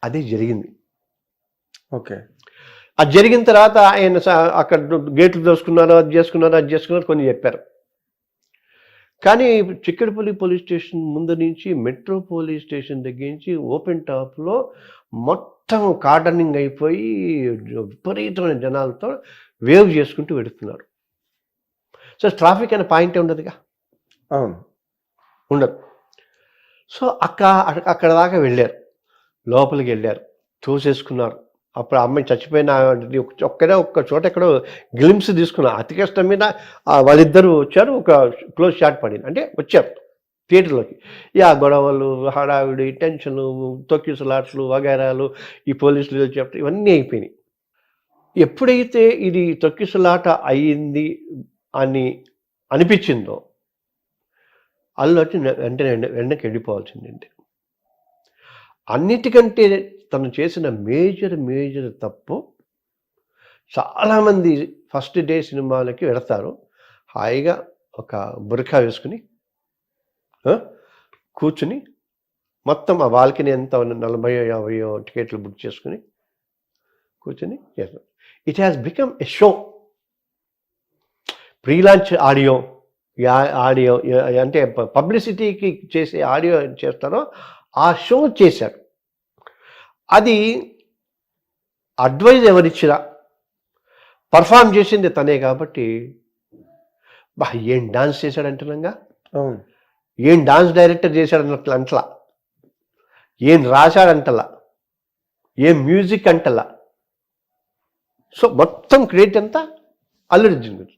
అది జరిగింది. ఓకే. అది జరిగిన తర్వాత ఆయన అక్కడ గేట్లు దోసుకున్నారు, అది చేసుకున్నారు కొన్ని చెప్పారు. కానీ చిక్కడపల్లి పోలీస్ స్టేషన్ ముందు నుంచి మెట్రో పోలీస్ స్టేషన్ దగ్గర నుంచి ఓపెన్ టాప్లో మొత్తం కార్డనింగ్ అయిపోయి విపరీతమైన జనాలతో వేవ్ చేసుకుంటూ వెడుతున్నారు. సో ట్రాఫిక్ అనే పాయింటే ఉండదుగా. అవును, ఉండదు. సో అక్కడ దాకా వెళ్ళారు, లోపలికి వెళ్ళారు, చూసేసుకున్నారు. అప్పుడు అమ్మాయి చచ్చిపోయిన ఒక్క చోట ఎక్కడో గ్లిమ్స్ తీసుకున్నారు. అతి కష్టం మీద వాళ్ళిద్దరూ వచ్చారు, ఒక క్లోజ్ షాట్ పడింది, అంటే వచ్చారు థియేటర్లోకి. ఆ గొడవలు, హడావిడి, టెన్షన్లు, తొక్కిసలాట్లు, వగైరాలు, ఈ పోలీసులు చెప్పడం ఇవన్నీ అయిపోయినాయి. ఎప్పుడైతే ఇది తొక్కిసలాట అయ్యింది అని అనిపించిందో అల్లు అర్జున్ వెంటకి వెళ్ళిపోవాల్సిందండి. అన్నిటికంటే తను చేసిన మేజర్ తప్పు, చాలామంది ఫస్ట్ డే సినిమాలకి వెళతారు, హాయిగా ఒక బుర్కా వేసుకుని కూర్చుని మొత్తం ఆ బాల్కనీ ఎంత 40-50 టికెట్లు బుక్ చేసుకుని కూర్చుని చేస్తారు. It has become a show. Pre launch audio అంటే పబ్లిసిటీకి చేసే ఆడియో చేస్తారో ఆ షో చేశారు. అది అడ్వైజ్ ఎవరిచ్చినా పర్ఫామ్ చేసింది తనే కాబట్టి ఏం డాన్స్ చేశాడంటున్నాగా, ఏం డాన్స్ డైరెక్టర్ చేశాడన్నట్లు అంటలా, ఏం రాశాడంటలా, ఏం మ్యూజిక్ అంటలా. సో మొత్తం క్రెడిట్ అంతా అల్లు అర్జున్ గురించి.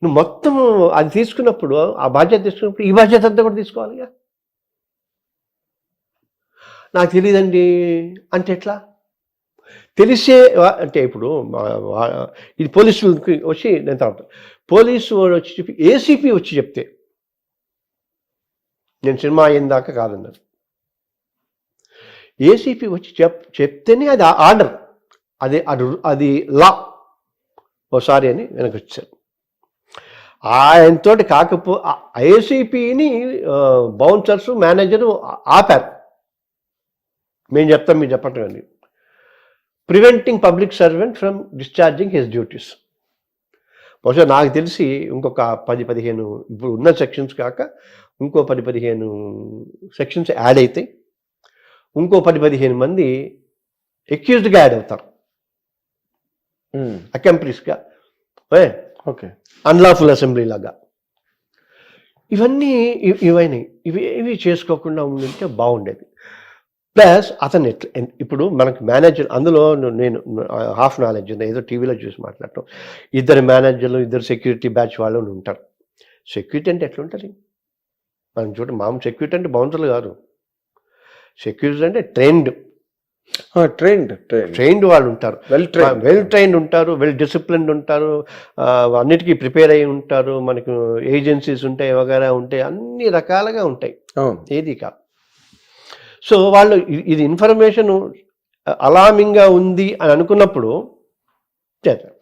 నువ్వు మొత్తం అది తీసుకున్నప్పుడు, ఆ బాధ్యత తీసుకున్నప్పుడు ఈ బాధ్యత అంతా కూడా తీసుకోవాలిగా. నాకు తెలియదండి అంటే ఎట్లా? తెలిసే అంటే ఇప్పుడు ఇది పోలీసులకి వచ్చి నేను తర్వాత పోలీసు వాడు వచ్చి చెప్పి ఏసీపీ వచ్చి చెప్తే నేను సినిమా అయిన దాకా కాదన్నారు. ఏసీపీ వచ్చి చెప్తేనే అది ఆర్డర్, అది లా. ఓసారి అని వెనక్కి వచ్చారు. ఆయనతో ఏసీపీని బౌన్సర్స్, మేనేజరు ఆపారు. మేము చెప్తాం, మీరు చెప్పటం అండి. Preventing public servant from discharging his duties. బహుశా నాకు తెలిసి ఇంకొక 10-15 ఇప్పుడు ఉన్న సెక్షన్స్ కాక ఇంకో 10-15 సెక్షన్స్ యాడ్ అవుతాయి. ఇంకో 10-15 మంది అక్యూజ్డ్గా యాడ్ అవుతారు, అకంప్లిస్గా, ఓకే, అన్లాఫుల్ అసెంబ్లీ లాగా. ఇవన్నీ ఇవి చేసుకోకుండా ఉంటే బాగుండేది. ప్లస్ అతను ఇప్పుడు మనకు మేనేజర్, అందులో నేను హాఫ్ నాలెడ్జ్ ఉంది, ఏదో టీవీలో చూసి మాట్లాడటం. 2 మేనేజర్లు, 2 సెక్యూరిటీ బ్యాచ్ వాళ్ళు ఉంటారు. సెక్యూరిటీ అంటే ఎట్లుంటుంది మనం చూడండి. మామూలు సెక్యూరిటీ అంటే బౌన్సర్లు కాదు. సెక్యూరిటీ అంటే ట్రైన్డ్ వాళ్ళు ఉంటారు, వెల్ ట్రైన్డ్ ఉంటారు, వెల్ డిసిప్లిన్డ్ ఉంటారు, అన్నిటికీ ప్రిపేర్ అయి ఉంటారు. మనకు ఏజెన్సీస్ ఉంటాయి, వగైరా ఉంటాయి, అన్ని రకాలుగా ఉంటాయి, ఏది కాదు. సో వాళ్ళు ఇది ఇన్ఫర్మేషన్ అలామింగ్గా ఉంది అని అనుకున్నప్పుడు చేస్తారు.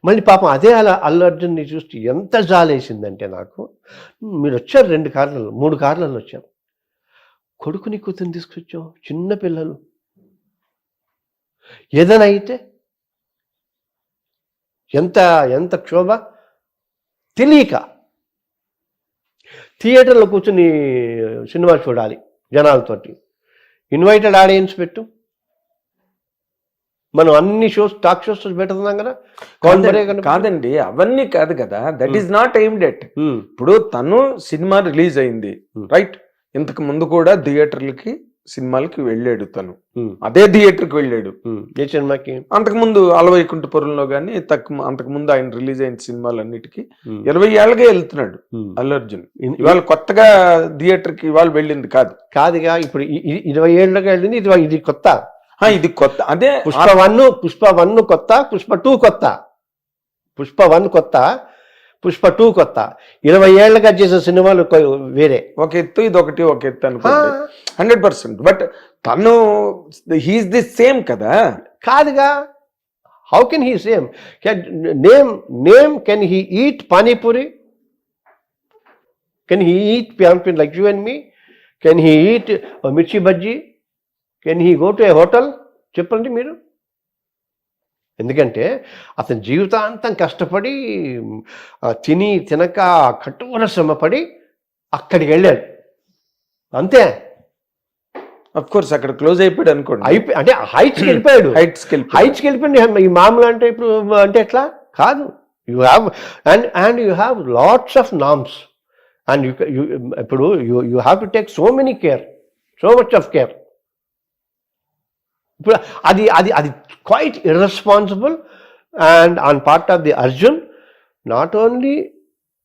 మళ్ళీ పాపం అదే అల్లు అర్జున్ని చూస్తే ఎంత జాలేసిందంటే నాకు. మీరు వచ్చారు 2 కార్లలో 3 కార్లలో వచ్చారు, కొడుకుని కూతురు తీసుకొచ్చావు, చిన్న పిల్లలు, ఏదైనా అయితే ఎంత క్షోభ. తెలియక థియేటర్లో కూర్చుని సినిమా చూడాలి జనాలతోటి. ఇన్వైటెడ్ ఆడియన్స్ పెట్టు. మనం అన్ని షోస్, టాక్ షోస్ పెడుతున్నాం కదా. కాదండి, అవన్నీ కాదు కదా, that is not aimed at. ఇప్పుడు తను సినిమా రిలీజ్ అయింది, రైట్, ఇంతకు ముందు కూడా థియేటర్లకి సినిమాలకి వెళ్ళాడు తను, అదే థియేటర్కి వెళ్ళాడు. ఏ సినిమాకి? అంతకుముందు అలవైకుంఠపురంలో కానీ అంతకుముందు ఆయన రిలీజ్ అయిన సినిమాలన్నిటికీ 20 ఏళ్ళగా వెళ్తున్నాడు అల్లు అర్జున్. ఇవాళ కొత్తగా థియేటర్కి ఇవాళ వెళ్ళింది కాదుగా. ఇప్పుడు 20 ఏళ్ళగా వెళ్ళింది, ఇది కొత్త. ఇది కొత్త. అదే పుష్ప 1 కొత్త, పుష్ప 2 కొత్త. పుష్ప 1 కొత్త, పుష్ప 2 కొత్త. 20 ఏళ్ళగా చేసే సినిమాలు వేరే. ఒక ఎత్తు, ఇది ఒక ఎత్తు అనుకోండి, 100%. బట్ తను హీఈస్ ది సేమ్ కదా. కాదుగా. How can he same? Name can he eat panipuri? Can he eat panipuri like you and me? Can he eat mirchi bajji? Can he go to a hotel? చెప్పండి మీరు. ఎందుకంటే అతని జీవితాంతం కష్టపడి తిని తినక కఠోర శ్రమపడి అక్కడికి వెళ్ళాడు, అంతే. అఫ్ కోర్స్ అక్కడ క్లోజ్ అయిపోయాడు అనుకోండి. అంటే హైట్స్కి వెళ్ళిపోయాడు. హైట్స్కి వెళ్ళిపోయింది. ఈ మామూలు అంటే ఇప్పుడు అంటే ఎట్లా కాదు. You have and you have lots of norms and ఇప్పుడు you have to take so many care, so much of care. ఇప్పుడు అది అది అది quite irresponsible and on part of the Arjun. Not only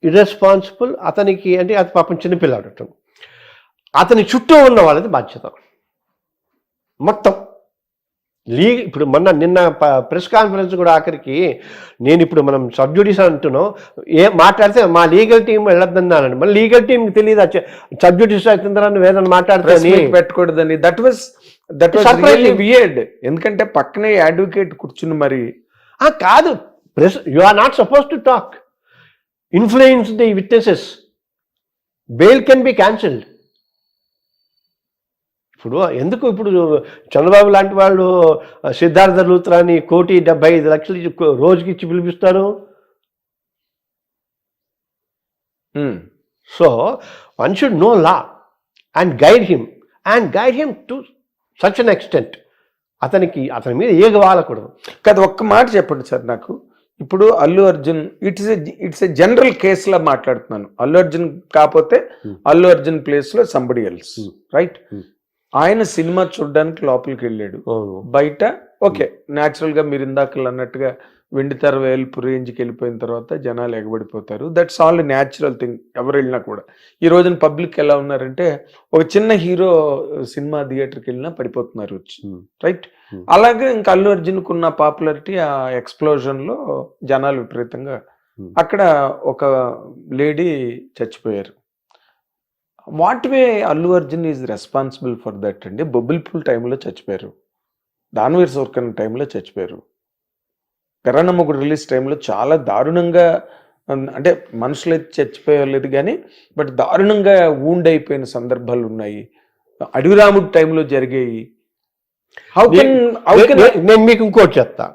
irresponsible, అతనికి అంటే అది పాపం చిన్నపిల్లాడు, అతని చుట్టూ ఉన్న వాళ్ళది బాధ్యత మొత్తం. ఇప్పుడు నిన్న ప్రెస్ కాన్ఫరెన్స్ కూడా ఆఖరికి నేను ఇప్పుడు మనం సబ్జుడిస్ అంటున్నాం, మాట్లాడితే మా లీగల్ టీం వెళ్ళొద్దన్నానండి. మళ్ళీ లీగల్ టీంకి తెలియదు సబ్జుడిస్ అవుతుందని వేదన మాట్లాడితే పెట్టకూడదని. That was weird. ఎందుకంటే పక్కనే అడ్వకేట్ కూర్చుని మరి కాదు, press you are not suppose to talk, influence the witnesses, bail can be cancelled. ఇప్పుడు ఎందుకు ఇప్పుడు చంద్రబాబు లాంటి వాళ్ళు సిద్ధార్థ లూత్రాని 1,75,00,000 రోజుకి ఇచ్చి పిలిపిస్తారు? So one should know law and guide him to such an extent. అతని మీద ఏగ వాలకూడదు కదా. ఒక్క మాట చెప్పండి సార్ నాకు. ఇప్పుడు Allu Arjun it's a general కేసులా మాట్లాడుతున్నాను. అల్లు అర్జున్ కాకపోతే అల్లు అర్జున్ ప్లేస్ లో సంబడి ఎల్స్, రైట్? ఆయన సినిమా చూడడానికి లోపలికి వెళ్ళాడు. బయట ఓకే, న్యాచురల్ గా మీరు ఇందాకలు అన్నట్టుగా వెండితెర వేల్పు రేంజ్కి వెళ్ళిపోయిన తర్వాత జనాలు ఎగబడిపోతారు. That's all natural thing. ఎవరు వెళ్ళినా కూడా ఈ రోజున పబ్లిక్ ఎలా ఉన్నారంటే ఒక చిన్న హీరో సినిమా థియేటర్కి వెళ్ళినా పడిపోతున్నారు వచ్చి, రైట్? అలాగే ఇంకా అల్లు అర్జున్కు ఉన్న పాపులారిటీ ఆ ఎక్స్ప్లోజన్ లో జనాలు విపరీతంగా. అక్కడ ఒక లేడీ చచ్చిపోయారు. What way Allu Arjun is responsible for that అండి? బొబ్బిల్ పూల్ టైంలో చచ్చిపోయారు, దానవీర్ సోర్కన్ టైంలో చచ్చిపోయారు, పెరన్నమ్మగుడు రిలీజ్ టైంలో చాలా దారుణంగా, అంటే మనుషులు అయితే చచ్చిపోయలేదు కానీ బట్ దారుణంగా వూండ్ అయిపోయిన సందర్భాలు ఉన్నాయి. అడవిరాముడు టైంలో జరిగాయి. నేను మీకు ఇంకోటి చెప్తా.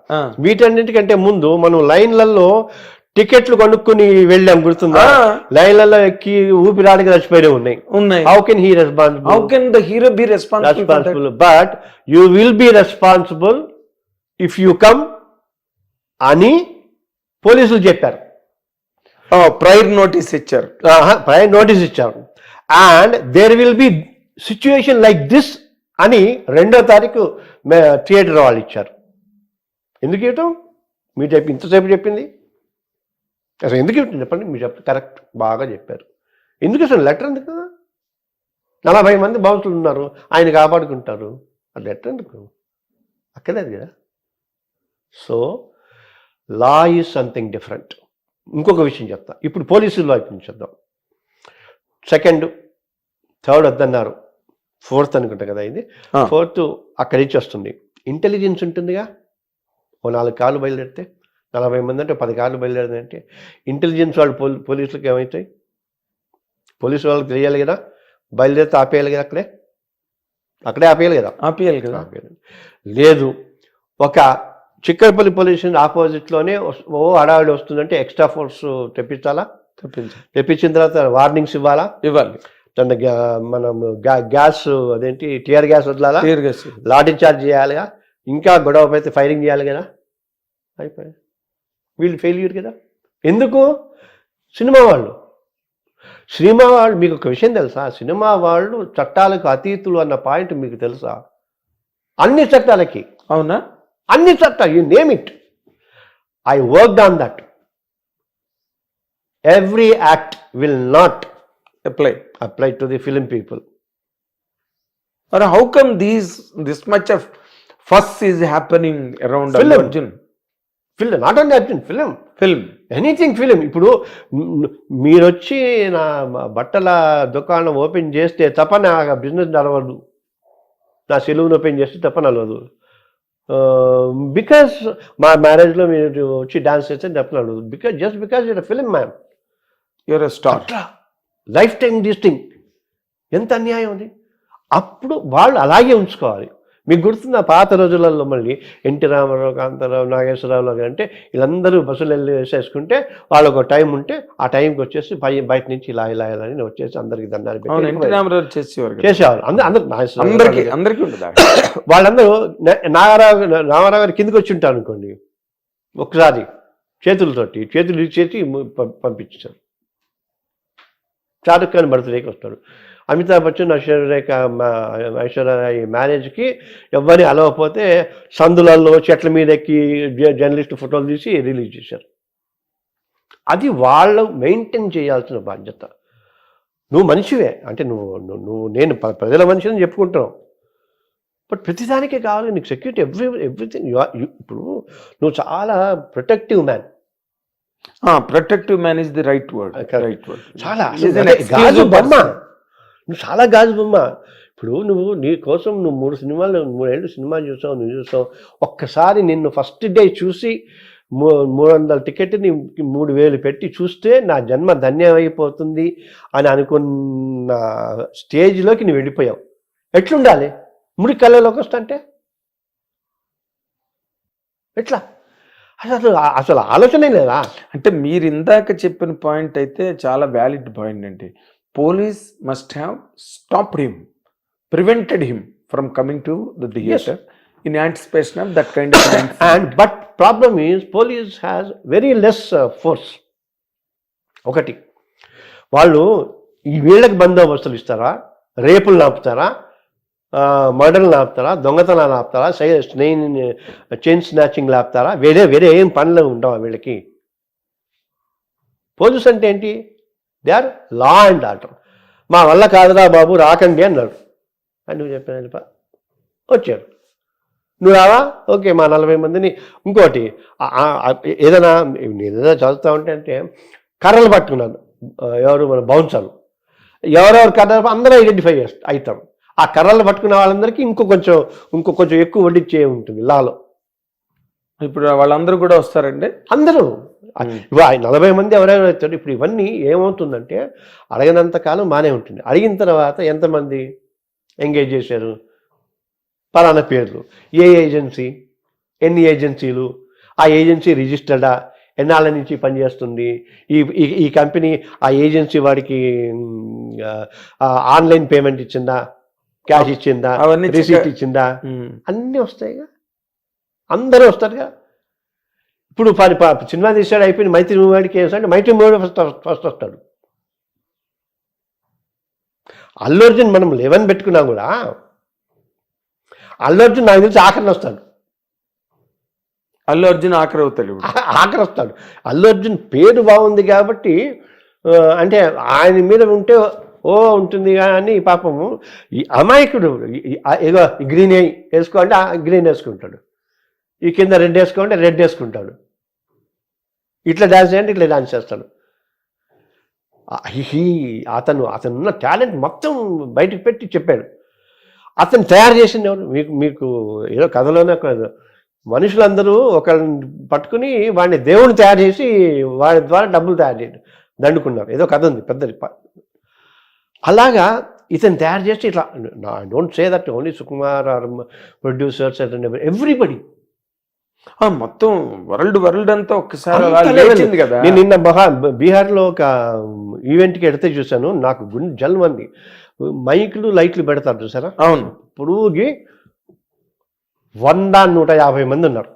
వీటన్నిటికంటే ముందు మనం లైన్లలో టికెట్లు కొనుక్కుని వెళ్ళాం, గుర్తుందా? లైన్లలో ఎక్కి ఊపిరాడికి చచ్చిపోయినవి ఉన్నాయి. How can he responsible? How can the hero be responsible? But you will be responsible if you come అని పోలీసులు చెప్పారు. ప్రైర్ నోటీస్ ఇచ్చారు. And there will be situation like this అని 2వ తారీఖు థియేటర్ వాళ్ళు ఇచ్చారు. ఎందుకు ఇవ్వటం? మీరు ఇంతసేపు చెప్పింది అసలు ఎందుకు ఇవ్వటం చెప్పండి? మీరు కరెక్ట్, బాగా చెప్పారు. ఎందుకు అసలు లెటర్ ఎందుకు? 40 మంది బాధితులు ఉన్నారు, ఆయన కాపాడుకుంటారు, ఆ లెటర్ ఎందుకు? అక్కర్లేదు కదా. So law is something different. ఇంకొక విషయం చెప్తా. ఇప్పుడు పోలీసుల్లో వైపు నుంచి చూద్దాం. 2nd, 3rd వద్దన్నారు, 4th అనుకుంటా కదా ఇది. 4th అక్కడి నుంచి వస్తుంది. ఇంటెలిజెన్స్ ఉంటుందిగా. ఓ 4 కార్లు బయలుదేరితే 40 మంది అంటే 10 కార్లు బయలుదేరిందంటే ఇంటెలిజెన్స్ వాళ్ళు పోలీసులకు ఏమవుతాయి? పోలీసు వాళ్ళకి తెలియాలి కదా, బయలుదేరితే ఆపేయాలి కదా, అక్కడే ఆపేయాలి కదా. లేదు, ఒక చిక్కడపల్లి పోలీస్ స్టేషన్ ఆపోజిట్లోనే హడావిడి వస్తుందంటే ఎక్స్ట్రా ఫోర్స్ తెప్పించిన తర్వాత వార్నింగ్స్ ఇవ్వాలి. మనం గ్యాస్ అదేంటి టియర్ గ్యాస్ వదలాలా, లాఠీ చార్జ్ చేయాలిగా, ఇంకా గొడవ అయితే ఫైరింగ్ చేయాలి కదా. అయిపోయాయి, వీళ్ళు ఫెయిల్యూర్ కదా. ఎందుకు? సినిమా వాళ్ళు మీకు ఒక విషయం తెలుసా? సినిమా వాళ్ళు చట్టాలకు అతీతులు అన్న పాయింట్ మీకు తెలుసా? అన్ని చట్టాలకి. అవునా? అన్ని చట్టాలు, you name it. I worked on that. Every act will not apply to the film people. Or how come this much of fuss is happening around Arjun? Film, not only Arjun, film, anything film. ఇప్పుడు మీరు వచ్చి నా బట్టల దుకాణం open చేస్తే తప్ప నా business నడవదు, నా సెలూన్ ఓపెన్ చేస్తే తప్ప నడవదు. బికాస్ మా మ్యారేజ్లో మీరు వచ్చి డాన్స్ చేస్తే తప్ప నడవదు. Because your film man, your a star, life time డిస్టింగ్. ఎంత అన్యాయం అది. అప్పుడు వాళ్ళు అలాగే ఉంచుకోవాలి. మీకు గుర్తున్న పాత రోజులలో మళ్ళీ ఎన్టీ రామారావు, కాంతారావు, నాగేశ్వరరావు గారు అంటే వీళ్ళందరూ బస్సులు వెళ్ళి వేసేసుకుంటే వాళ్ళకు ఒక టైం ఉంటే ఆ టైంకి వచ్చేసి బయట నుంచి ఇలా ఇలా ఇలా అని వచ్చేసి అందరికి దండాలు పెట్టి చేసేవాళ్ళు. అందరికీ వాళ్ళందరూ రామారావు గారు కిందకి వచ్చి ఉంటారు అనుకోండి, ఒకసారి చేతులు ఇచ్చేసి పంపించారు. షారుఖ్ ఖాన్ బర్త్డేకి వస్తాడు, అమితాబ్ బచ్చన్ ఐశ్వర్య మ్యారేజ్కి ఎవరిని అలవకపోతే సందులలో చెట్ల మీద ఎక్కి జర్నలిస్ట్ ఫోటోలు తీసి రిలీజ్ చేశారు. అది వాళ్ళు మెయింటైన్ చేయాల్సిన బాధ్యత. నువ్వు మనిషివే అంటే నేను ప్రజల మనిషిని చెప్పుకుంటున్నావు, బట్ ప్రతిదానికే కావాలి నీకు సెక్యూరిటీ, ఎవ్రీథింగ్. ఇప్పుడు నువ్వు చాలా protective man. Protective man is the right word. చాలా గాజు బొమ్మ, నువ్వు చాలా గాజు బొమ్మ. ఇప్పుడు నీ కోసం నువ్వు 3 ఏళ్ళు సినిమా చూసావు. ఒక్కసారి నిన్ను ఫస్ట్ డే చూసి 300 టికెట్ని 3000 పెట్టి చూస్తే నా జన్మ ధన్యమైపోతుంది అని అనుకున్న స్టేజ్లోకి నువ్వు వెళ్ళిపోయావు. ఎట్లుండాలి? ముడి కళ్ళలోకి వస్తుంటే ఎట్లా? అసలు ఆలోచనే లేదా? అంటే మీరు ఇందాక చెప్పిన పాయింట్ అయితే చాలా వ్యాలిడ్ పాయింట్ అండి. Police must have stopped him, prevented him from coming to the theatre in anticipation of that kind of but problem is police has very less force. ఒకటి, వాళ్ళు ఈ వీళ్ళకి బందోబస్తులు ఇస్తారా, రేపులు ఆపుతారా, మర్డర్లు ఆపుతారా, దొంగతనాలు ఆపుతారా, చైన్ స్నాచింగ్లు ఆపుతారా? వేరే ఏం పనులు ఉండవు వీళ్ళకి. పోలీస్ అంటే ఏంటి? They are law and order. మా వల్ల కాదురా బాబు రాకండి అన్నాడు అని నువ్వు చెప్పిన వచ్చాడు, నువ్వు రావా, ఓకే మా 40 మందిని. ఇంకోటి ఏదైనా చదువుతా అంటే కర్రలు పట్టుకున్నాను, ఎవరు మన బౌన్సర్లు, ఎవరెవరు కర్రలు అందరూ ఐడెంటిఫై అవుతాం. ఆ కర్రలు పట్టుకున్న వాళ్ళందరికీ ఇంకో కొంచెం ఎక్కువ వడ్డిచ్చే ఉంటుంది లాలో. ఇప్పుడు వాళ్ళందరూ కూడా వస్తారండి, అందరూ 40 మంది ఎవరైనా వచ్చారు. ఇప్పుడు ఇవన్నీ ఏమవుతుందంటే అడిగినంత కాలం బాగానే ఉంటుంది, అడిగిన తర్వాత ఎంతమంది ఎంగేజ్ చేశారు, పలానా పేర్లు, ఏ ఏజెన్సీ, ఎన్ని ఏజెన్సీలు, ఆ ఏజెన్సీ రిజిస్టర్డా, ఎన్నాళ్ళ నుంచి పనిచేస్తుంది, ఈ కంపెనీ ఆ ఏజెన్సీ వాడికి ఆన్లైన్ పేమెంట్ ఇచ్చిందా, క్యాష్ ఇచ్చిందా, రిసీట్ ఇచ్చిందా, అన్నీ వస్తాయిగా, అందరూ వస్తారుగా. ఇప్పుడు సినిమా తీసాడు అయిపోయింది, మైత్రి మూవీ వాడికి ఏమంటే మైత్రి మూవీ ఫస్ట్ వస్తాడు. అల్లు అర్జున్ మనం 11 పెట్టుకున్నా కూడా అల్లు అర్జున్ నాకు తెలిసి ఆఖరిని వస్తాడు. అల్లు అర్జున్ ఆఖరి వస్తాడు. అల్లు అర్జున్ పేరు బాగుంది కాబట్టి, అంటే ఆయన మీద ఉంటే ఉంటుంది కానీ పాపము ఈ అమాయకుడు ఏదో గ్రీన్ వేసుకో అంటే గ్రీన్ వేసుకుంటాడు, ఈ కింద రెడ్ వేసుకోంటే రెడ్ వేసుకుంటాడు, ఇట్లా డాన్స్ చేయండి ఇట్లా డాన్స్ చేస్తాడు. అతనున్న టాలెంట్ మొత్తం బయటకు పెట్టి చెప్పాడు. అతను తయారు చేసింది ఎవరు? మీకు ఏదో కథలోనే కాదు, మనుషులందరూ ఒకరిని పట్టుకుని వాడిని దేవుని తయారు చేసి వాడి ద్వారా డబ్బులు తయారు చేయడం దండుకున్నారు. ఏదో కథ ఉంది పెద్దది. అలాగా ఇతను తయారు చేసి ఇట్లా, I don't say that only Sukumar or producers everybody, మొత్తం వరల్డ్ అంతా ఒక్కసారి కదా. నేను నిన్న బీహార్లో ఒక ఈవెంట్కి ఎడితే చూశాను, నాకు గుండె జల్మంది. మైకులు లైట్లు పెడతారు చూసారా, అవును, పొడుగుకి 100-150 మంది ఉన్నారు,